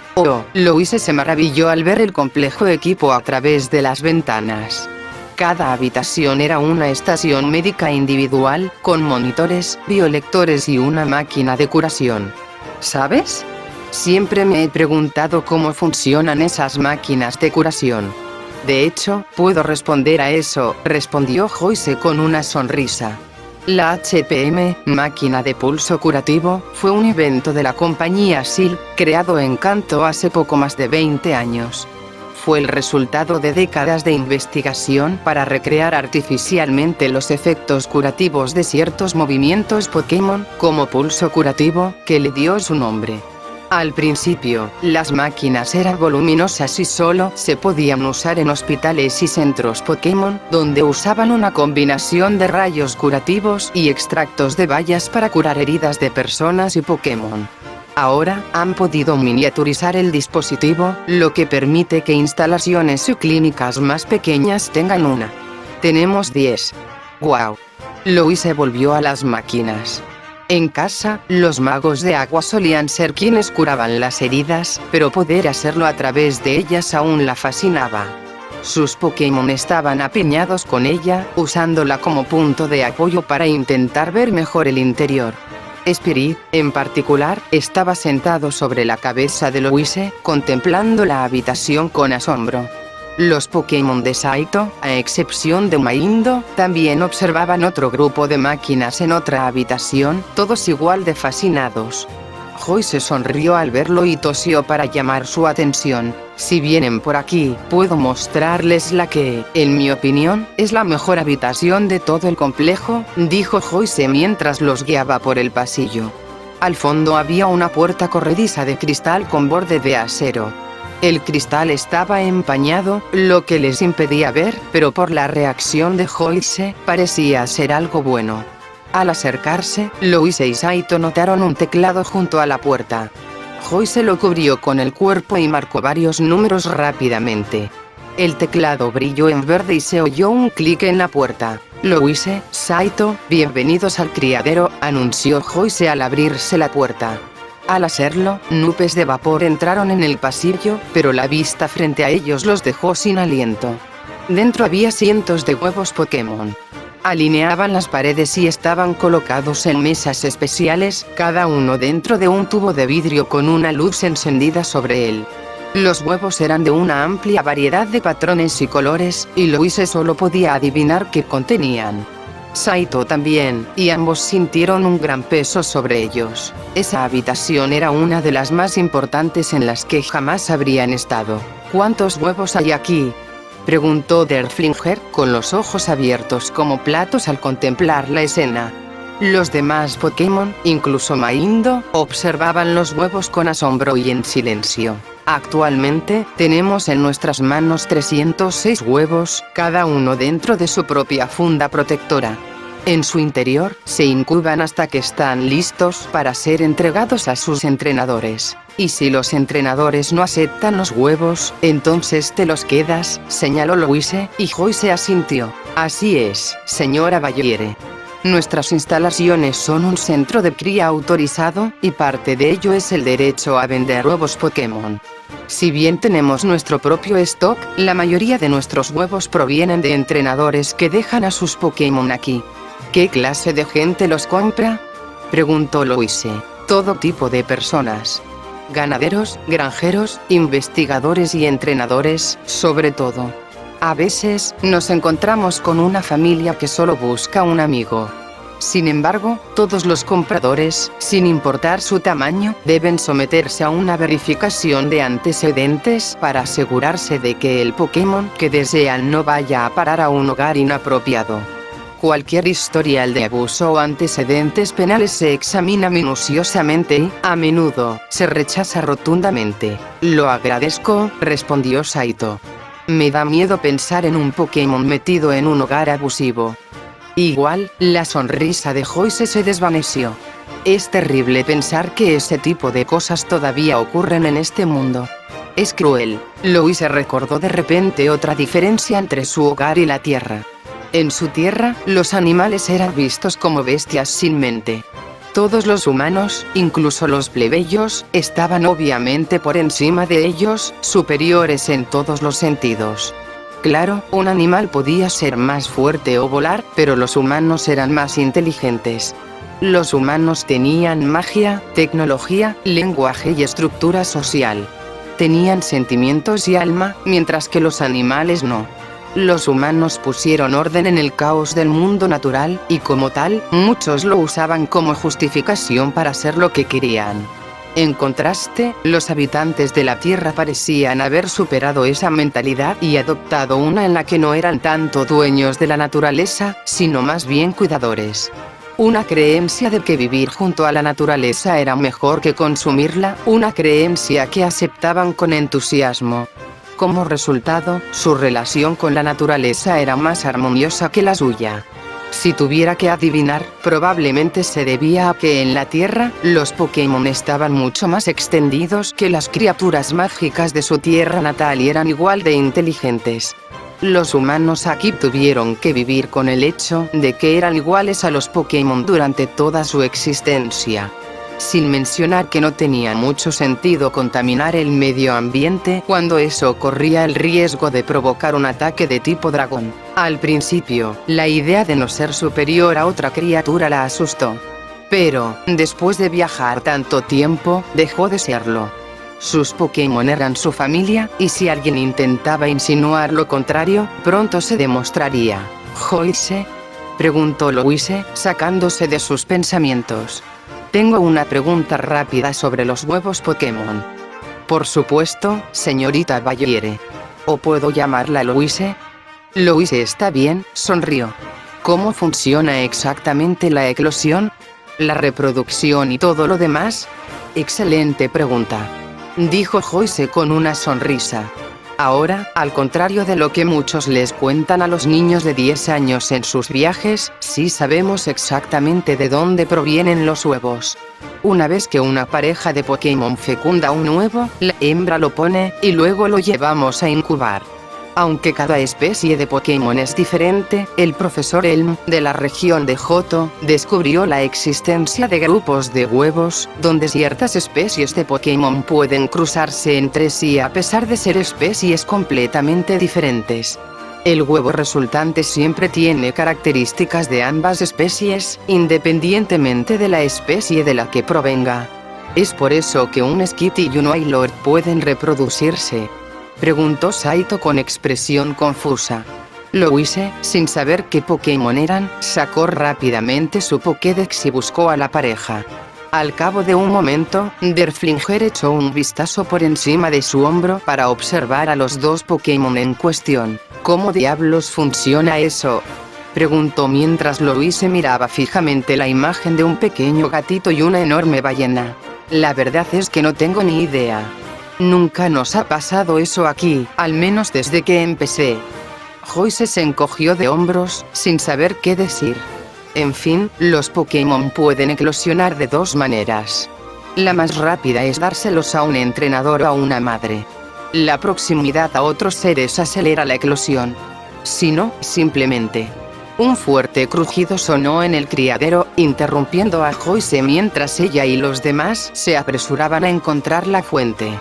Louise se maravilló al ver el complejo equipo a través de las ventanas. Cada habitación era una estación médica individual, con monitores, biolectores y una máquina de curación. ¿Sabes? Siempre me he preguntado cómo funcionan esas máquinas de curación. De hecho, puedo responder a eso, respondió Joyce con una sonrisa. La HPM, máquina de pulso curativo, fue un invento de la compañía SIL, creado en Kanto hace poco más de 20 años. Fue el resultado de décadas de investigación para recrear artificialmente los efectos curativos de ciertos movimientos Pokémon, como pulso curativo, que le dio su nombre. Al principio, las máquinas eran voluminosas y solo se podían usar en hospitales y centros Pokémon, donde usaban una combinación de rayos curativos y extractos de bayas para curar heridas de personas y Pokémon. Ahora, han podido miniaturizar el dispositivo, lo que permite que instalaciones y clínicas más pequeñas tengan una. Tenemos 10. ¡Wow! Louise volvió a las máquinas. En casa, los magos de agua solían ser quienes curaban las heridas, pero poder hacerlo a través de ellas aún la fascinaba. Sus Pokémon estaban apiñados con ella, usándola como punto de apoyo para intentar ver mejor el interior. Spirit, en particular, estaba sentado sobre la cabeza de Louise, contemplando la habitación con asombro. Los Pokémon de Saito, a excepción de Maindo, también observaban otro grupo de máquinas en otra habitación, todos igual de fascinados. Joyce sonrió al verlo y tosió para llamar su atención. Si vienen por aquí, puedo mostrarles la que, en mi opinión, es la mejor habitación de todo el complejo, dijo Joyce mientras los guiaba por el pasillo. Al fondo había una puerta corrediza de cristal con borde de acero. El cristal estaba empañado, lo que les impedía ver, pero por la reacción de Joyce, parecía ser algo bueno. Al acercarse, Louise y Saito notaron un teclado junto a la puerta. Joyce lo cubrió con el cuerpo y marcó varios números rápidamente. El teclado brilló en verde y se oyó un clic en la puerta. Louise, Saito, bienvenidos al criadero, anunció Joyce al abrirse la puerta. Al hacerlo, nubes de vapor entraron en el pasillo, pero la vista frente a ellos los dejó sin aliento. Dentro había cientos de huevos Pokémon. Alineaban las paredes y estaban colocados en mesas especiales, cada uno dentro de un tubo de vidrio con una luz encendida sobre él. Los huevos eran de una amplia variedad de patrones y colores, y Louise solo podía adivinar qué contenían. Saito también, y ambos sintieron un gran peso sobre ellos. Esa habitación era una de las más importantes en las que jamás habrían estado. ¿Cuántos huevos hay aquí?, preguntó Derflinger, con los ojos abiertos como platos al contemplar la escena. Los demás Pokémon, incluso Maindo, observaban los huevos con asombro y en silencio. Actualmente, tenemos en nuestras manos 306 huevos, cada uno dentro de su propia funda protectora. En su interior, se incuban hasta que están listos para ser entregados a sus entrenadores. Y si los entrenadores no aceptan los huevos, entonces te los quedas, señaló Louise, y Joyce asintió. Así es, señora Bayere. Nuestras instalaciones son un centro de cría autorizado, y parte de ello es el derecho a vender huevos Pokémon. Si bien tenemos nuestro propio stock, la mayoría de nuestros huevos provienen de entrenadores que dejan a sus Pokémon aquí. ¿Qué clase de gente los compra?, preguntó Louise. Todo tipo de personas. Ganaderos, granjeros, investigadores y entrenadores, sobre todo. A veces, nos encontramos con una familia que solo busca un amigo. Sin embargo, todos los compradores, sin importar su tamaño, deben someterse a una verificación de antecedentes para asegurarse de que el Pokémon que desean no vaya a parar a un hogar inapropiado. Cualquier historial de abuso o antecedentes penales se examina minuciosamente y, a menudo, se rechaza rotundamente. Lo agradezco, respondió Saito. Me da miedo pensar en un Pokémon metido en un hogar abusivo. Igual, la sonrisa de Joyce se desvaneció. Es terrible pensar que ese tipo de cosas todavía ocurren en este mundo. Es cruel. Louise recordó de repente otra diferencia entre su hogar y la Tierra. En su tierra, los animales eran vistos como bestias sin mente. Todos los humanos, incluso los plebeyos, estaban obviamente por encima de ellos, superiores en todos los sentidos. Claro, un animal podía ser más fuerte o volar, pero los humanos eran más inteligentes. Los humanos tenían magia, tecnología, lenguaje y estructura social. Tenían sentimientos y alma, mientras que los animales no. Los humanos pusieron orden en el caos del mundo natural, y como tal, muchos lo usaban como justificación para hacer lo que querían. En contraste, los habitantes de la Tierra parecían haber superado esa mentalidad y adoptado una en la que no eran tanto dueños de la naturaleza, sino más bien cuidadores. Una creencia de que vivir junto a la naturaleza era mejor que consumirla, una creencia que aceptaban con entusiasmo. Como resultado, su relación con la naturaleza era más armoniosa que la suya. Si tuviera que adivinar, probablemente se debía a que en la Tierra, los Pokémon estaban mucho más extendidos que las criaturas mágicas de su tierra natal y eran igual de inteligentes. Los humanos aquí tuvieron que vivir con el hecho de que eran iguales a los Pokémon durante toda su existencia. Sin mencionar que no tenía mucho sentido contaminar el medio ambiente cuando eso corría el riesgo de provocar un ataque de tipo dragón. Al principio, la idea de no ser superior a otra criatura la asustó. Pero, después de viajar tanto tiempo, dejó de serlo. Sus Pokémon eran su familia, y si alguien intentaba insinuar lo contrario, pronto se demostraría. ¿Joyce?, preguntó Louise, sacándose de sus pensamientos. Tengo una pregunta rápida sobre los huevos Pokémon. Por supuesto, señorita Bayere. ¿O puedo llamarla Louise? Louise está bien, sonrió. ¿Cómo funciona exactamente la eclosión? ¿La reproducción y todo lo demás? Excelente pregunta, dijo Joyce con una sonrisa. Ahora, al contrario de lo que muchos les cuentan a los niños de 10 años en sus viajes, sí sabemos exactamente de dónde provienen los huevos. Una vez que una pareja de Pokémon fecunda un huevo, la hembra lo pone, y luego lo llevamos a incubar. Aunque cada especie de Pokémon es diferente, el profesor Elm, de la región de Johto, descubrió la existencia de grupos de huevos, donde ciertas especies de Pokémon pueden cruzarse entre sí a pesar de ser especies completamente diferentes. El huevo resultante siempre tiene características de ambas especies, independientemente de la especie de la que provenga. Es por eso que un Skitty y un Wailord pueden reproducirse. Preguntó Saito con expresión confusa. Louise, sin saber qué Pokémon eran, sacó rápidamente su Pokédex y buscó a la pareja. Al cabo de un momento, Derflinger echó un vistazo por encima de su hombro para observar a los dos Pokémon en cuestión. ¿Cómo diablos funciona eso?, preguntó mientras Louise miraba fijamente la imagen de un pequeño gatito y una enorme ballena. La verdad es que no tengo ni idea. Nunca nos ha pasado eso aquí, al menos desde que empecé. Joyce se encogió de hombros, sin saber qué decir. En fin, los Pokémon pueden eclosionar de dos maneras. La más rápida es dárselos a un entrenador o a una madre. La proximidad a otros seres acelera la eclosión. Si no, simplemente. Un fuerte crujido sonó en el criadero, interrumpiendo a Joyce mientras ella y los demás se apresuraban a encontrar la fuente.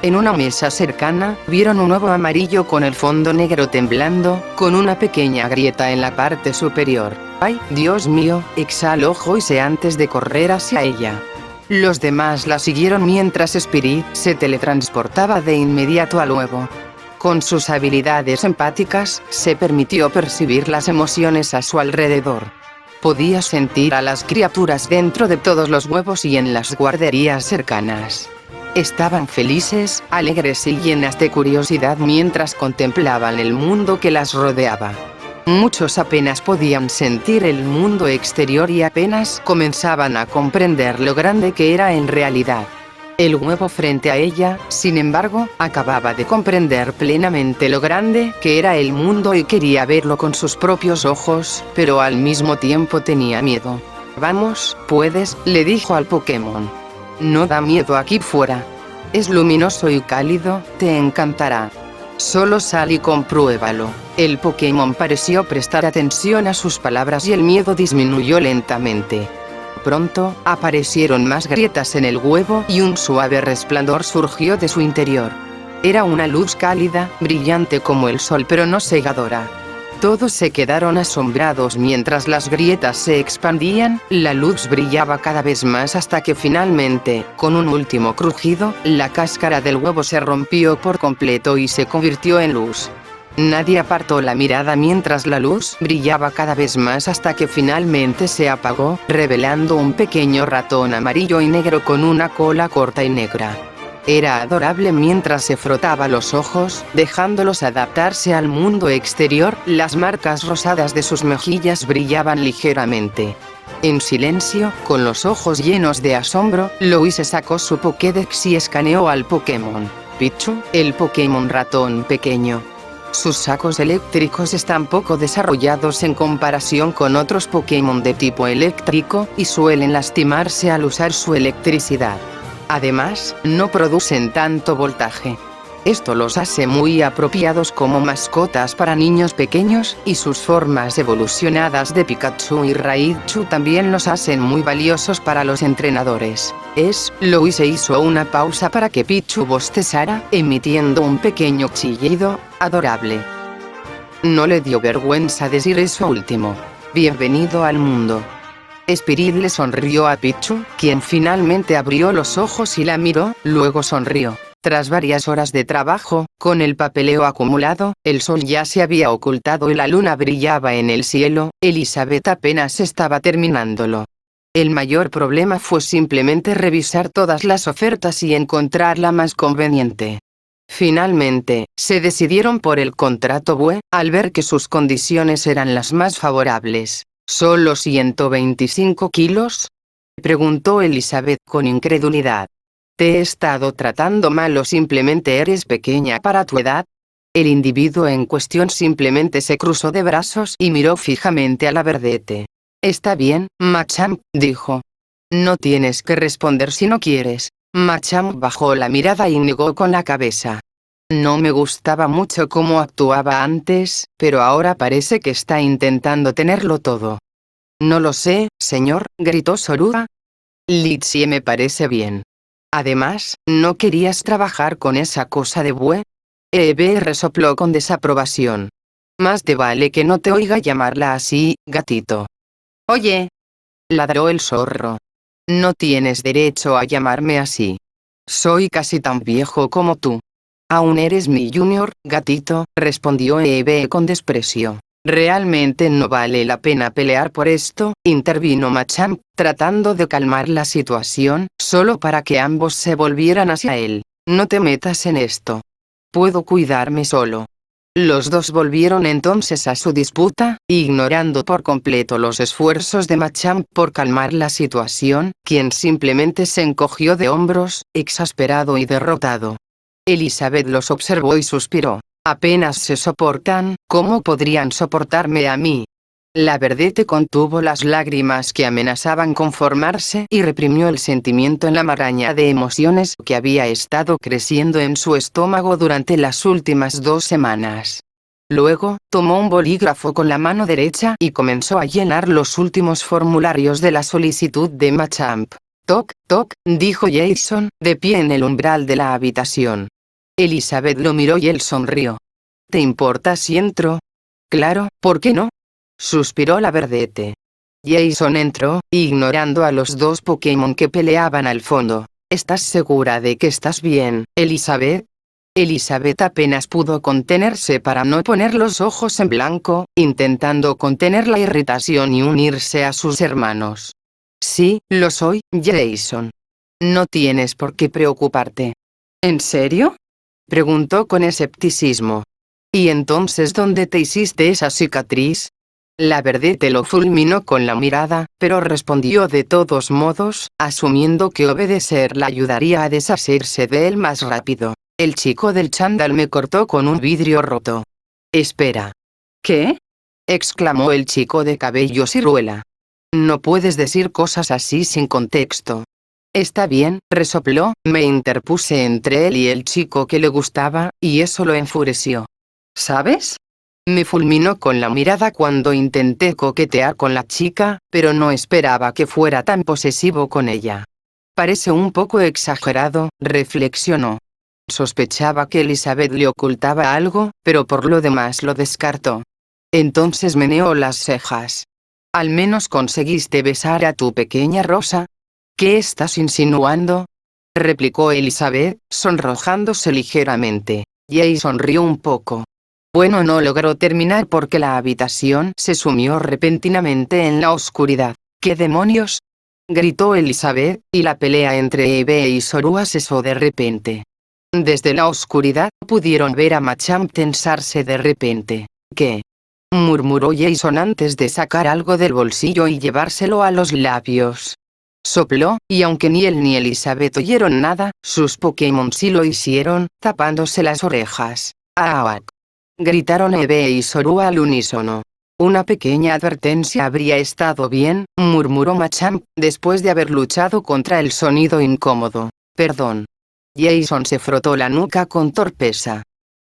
En una mesa cercana, vieron un huevo amarillo con el fondo negro temblando, con una pequeña grieta en la parte superior. ¡Ay, Dios mío!, exhaló Joyce antes de correr hacia ella. Los demás la siguieron mientras Spirit se teletransportaba de inmediato al huevo. Con sus habilidades empáticas, se permitió percibir las emociones a su alrededor. Podía sentir a las criaturas dentro de todos los huevos y en las guarderías cercanas. Estaban felices, alegres y llenas de curiosidad mientras contemplaban el mundo que las rodeaba. Muchos apenas podían sentir el mundo exterior y apenas comenzaban a comprender lo grande que era en realidad. El huevo frente a ella, sin embargo, acababa de comprender plenamente lo grande que era el mundo y quería verlo con sus propios ojos, pero al mismo tiempo tenía miedo. «Vamos, puedes», le dijo al Pokémon. «No da miedo aquí fuera. Es luminoso y cálido, te encantará. Solo sal y compruébalo». El Pokémon pareció prestar atención a sus palabras y el miedo disminuyó lentamente. Pronto, aparecieron más grietas en el huevo y un suave resplandor surgió de su interior. Era una luz cálida, brillante como el sol pero no cegadora. Todos se quedaron asombrados mientras las grietas se expandían, la luz brillaba cada vez más hasta que finalmente, con un último crujido, la cáscara del huevo se rompió por completo y se convirtió en luz. Nadie apartó la mirada mientras la luz brillaba cada vez más hasta que finalmente se apagó, revelando un pequeño ratón amarillo y negro con una cola corta y negra. Era adorable mientras se frotaba los ojos, dejándolos adaptarse al mundo exterior, las marcas rosadas de sus mejillas brillaban ligeramente. En silencio, con los ojos llenos de asombro, Louise sacó su Pokédex y escaneó al Pokémon Pichu, el Pokémon ratón pequeño. Sus sacos eléctricos están poco desarrollados en comparación con otros Pokémon de tipo eléctrico, y suelen lastimarse al usar su electricidad. Además, no producen tanto voltaje. Esto los hace muy apropiados como mascotas para niños pequeños, y sus formas evolucionadas de Pikachu y Raichu también los hacen muy valiosos para los entrenadores. Louise hizo una pausa para que Pichu bostezara, emitiendo un pequeño chillido, adorable. No le dio vergüenza decir eso último. Bienvenido al mundo. Spirit le sonrió a Pichu, quien finalmente abrió los ojos y la miró, luego sonrió. Tras varias horas de trabajo, con el papeleo acumulado, el sol ya se había ocultado y la luna brillaba en el cielo, Elizabeth apenas estaba terminándolo. El mayor problema fue simplemente revisar todas las ofertas y encontrar la más conveniente. Finalmente, se decidieron por el contrato BUE, al ver que sus condiciones eran las más favorables. ¿Solo 125 kilos? Preguntó Elizabeth con incredulidad. ¿Te he estado tratando mal o simplemente eres pequeña para tu edad? El individuo en cuestión simplemente se cruzó de brazos y miró fijamente a la verdete. Está bien, Machamp, dijo. No tienes que responder si no quieres. Machamp bajó la mirada y negó con la cabeza. No me gustaba mucho cómo actuaba antes, pero ahora parece que está intentando tenerlo todo. No lo sé, señor, gritó Soruga. Litsie me parece bien. Además, ¿no querías trabajar con esa cosa de bue? Eve resopló con desaprobación. Más te vale que no te oiga llamarla así, gatito. Oye, Ladró el zorro. No tienes derecho a llamarme así. Soy casi tan viejo como tú. Aún eres mi junior, gatito, respondió Eve con desprecio. Realmente no vale la pena pelear por esto, intervino Machamp, tratando de calmar la situación, solo para que ambos se volvieran hacia él. No te metas en esto. Puedo cuidarme solo. Los dos volvieron entonces a su disputa, ignorando por completo los esfuerzos de Machamp por calmar la situación, quien simplemente se encogió de hombros, exasperado y derrotado. Elizabeth los observó y suspiró. Apenas se soportan, ¿cómo podrían soportarme a mí? La verdete contuvo las lágrimas que amenazaban con formarse y reprimió el sentimiento en la maraña de emociones que había estado creciendo en su estómago durante las últimas 2 semanas. Luego, tomó un bolígrafo con la mano derecha y comenzó a llenar los últimos formularios de la solicitud de Machamp. Toc, toc, dijo Jason, de pie en el umbral de la habitación. Elizabeth lo miró y él sonrió. ¿Te importa si entro? Claro, ¿por qué no? Suspiró la verdete. Jason entró, ignorando a los dos Pokémon que peleaban al fondo. ¿Estás segura de que estás bien, Elizabeth? Elizabeth apenas pudo contenerse para no poner los ojos en blanco, intentando contener la irritación y unirse a sus hermanos. Sí, lo soy, Jason. No tienes por qué preocuparte. ¿En serio? Preguntó con escepticismo. ¿Y entonces dónde te hiciste esa cicatriz? La verdete lo fulminó con la mirada, pero respondió de todos modos, asumiendo que obedecer la ayudaría a deshacerse de él más rápido. El chico del chándal me cortó con un vidrio roto. Espera. ¿qué? Exclamó el chico de cabello ciruela. No puedes decir cosas así sin contexto. Está bien, resopló, me interpuse entre él y el chico que le gustaba, y eso lo enfureció. ¿Sabes? Me fulminó con la mirada cuando intenté coquetear con la chica, pero no esperaba que fuera tan posesivo con ella. Parece un poco exagerado, reflexionó. Sospechaba que Elizabeth le ocultaba algo, pero por lo demás lo descartó. Entonces meneó las cejas. ¿Al menos conseguiste besar a tu pequeña Rosa? ¿Qué estás insinuando? Replicó Elizabeth, sonrojándose ligeramente. Jay sonrió un poco. Bueno, no logró terminar porque la habitación se sumió repentinamente en la oscuridad. ¿Qué demonios? Gritó Elizabeth, y la pelea entre Eve y Zorua cesó de repente. Desde la oscuridad pudieron ver a Machamp tensarse de repente. ¿Qué? Murmuró Jason antes de sacar algo del bolsillo y llevárselo a los labios. Sopló, y aunque ni él ni Elizabeth oyeron nada, sus Pokémon sí lo hicieron, tapándose las orejas. ¡Aak! Gritaron Eve y Zorua al unísono. Una pequeña advertencia habría estado bien, murmuró Machamp, después de haber luchado contra el sonido incómodo. Perdón. Jason se frotó la nuca con torpeza.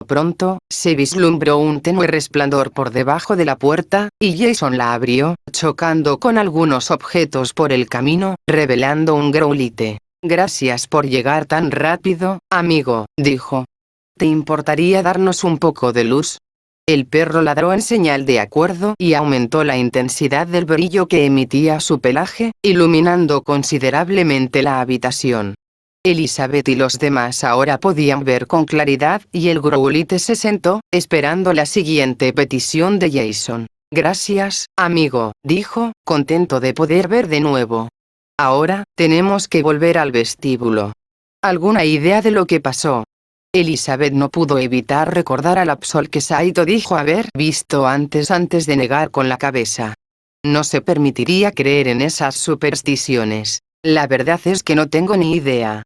Pronto, se vislumbró un tenue resplandor por debajo de la puerta, y Jason la abrió, chocando con algunos objetos por el camino, revelando un Growlithe. Gracias por llegar tan rápido, amigo, dijo. ¿Te importaría darnos un poco de luz? El perro ladró en señal de acuerdo y aumentó la intensidad del brillo que emitía su pelaje, iluminando considerablemente la habitación. Elizabeth y los demás ahora podían ver con claridad y el Growlithe se sentó, esperando la siguiente petición de Jason. Gracias, amigo, dijo, contento de poder ver de nuevo. Ahora, tenemos que volver al vestíbulo. ¿Alguna idea de lo que pasó? Elizabeth no pudo evitar recordar al Absol que Saito dijo haber visto antes de negar con la cabeza. No se permitiría creer en esas supersticiones. La verdad es que no tengo ni idea.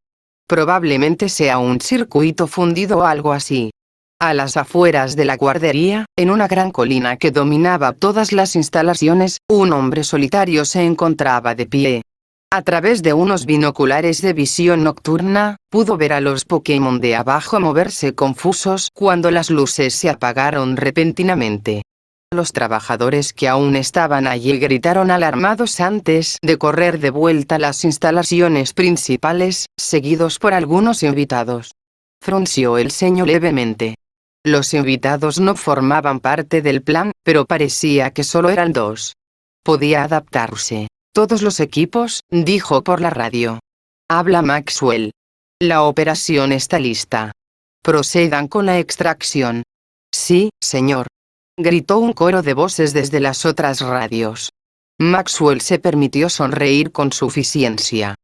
Probablemente sea un circuito fundido o algo así. A las afueras de la guardería, en una gran colina que dominaba todas las instalaciones, un hombre solitario se encontraba de pie. A través de unos binoculares de visión nocturna, pudo ver a los Pokémon de abajo moverse confusos cuando las luces se apagaron repentinamente. Los trabajadores que aún estaban allí gritaron alarmados antes de correr de vuelta a las instalaciones principales, seguidos por algunos invitados. Frunció el ceño levemente. Los invitados no formaban parte del plan, pero parecía que solo eran dos. Podía adaptarse. Todos los equipos, dijo por la radio. Habla Maxwell. La operación está lista. Procedan con la extracción. Sí, señor. Gritó un coro de voces desde las otras radios. Maxwell se permitió sonreír con suficiencia.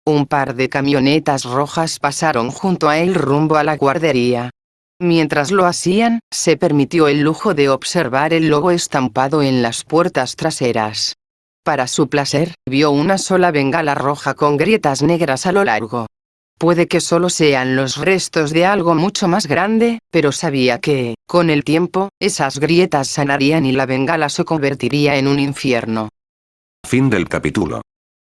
Un par de camionetas rojas pasaron junto a él rumbo a la guardería. Mientras lo hacían, se permitió el lujo de observar el logo estampado en las puertas traseras. Para su placer, vio una sola bengala roja con grietas negras a lo largo. Puede que solo sean los restos de algo mucho más grande, pero sabía que, con el tiempo, esas grietas sanarían y la bengala se convertiría en un infierno. Fin del capítulo.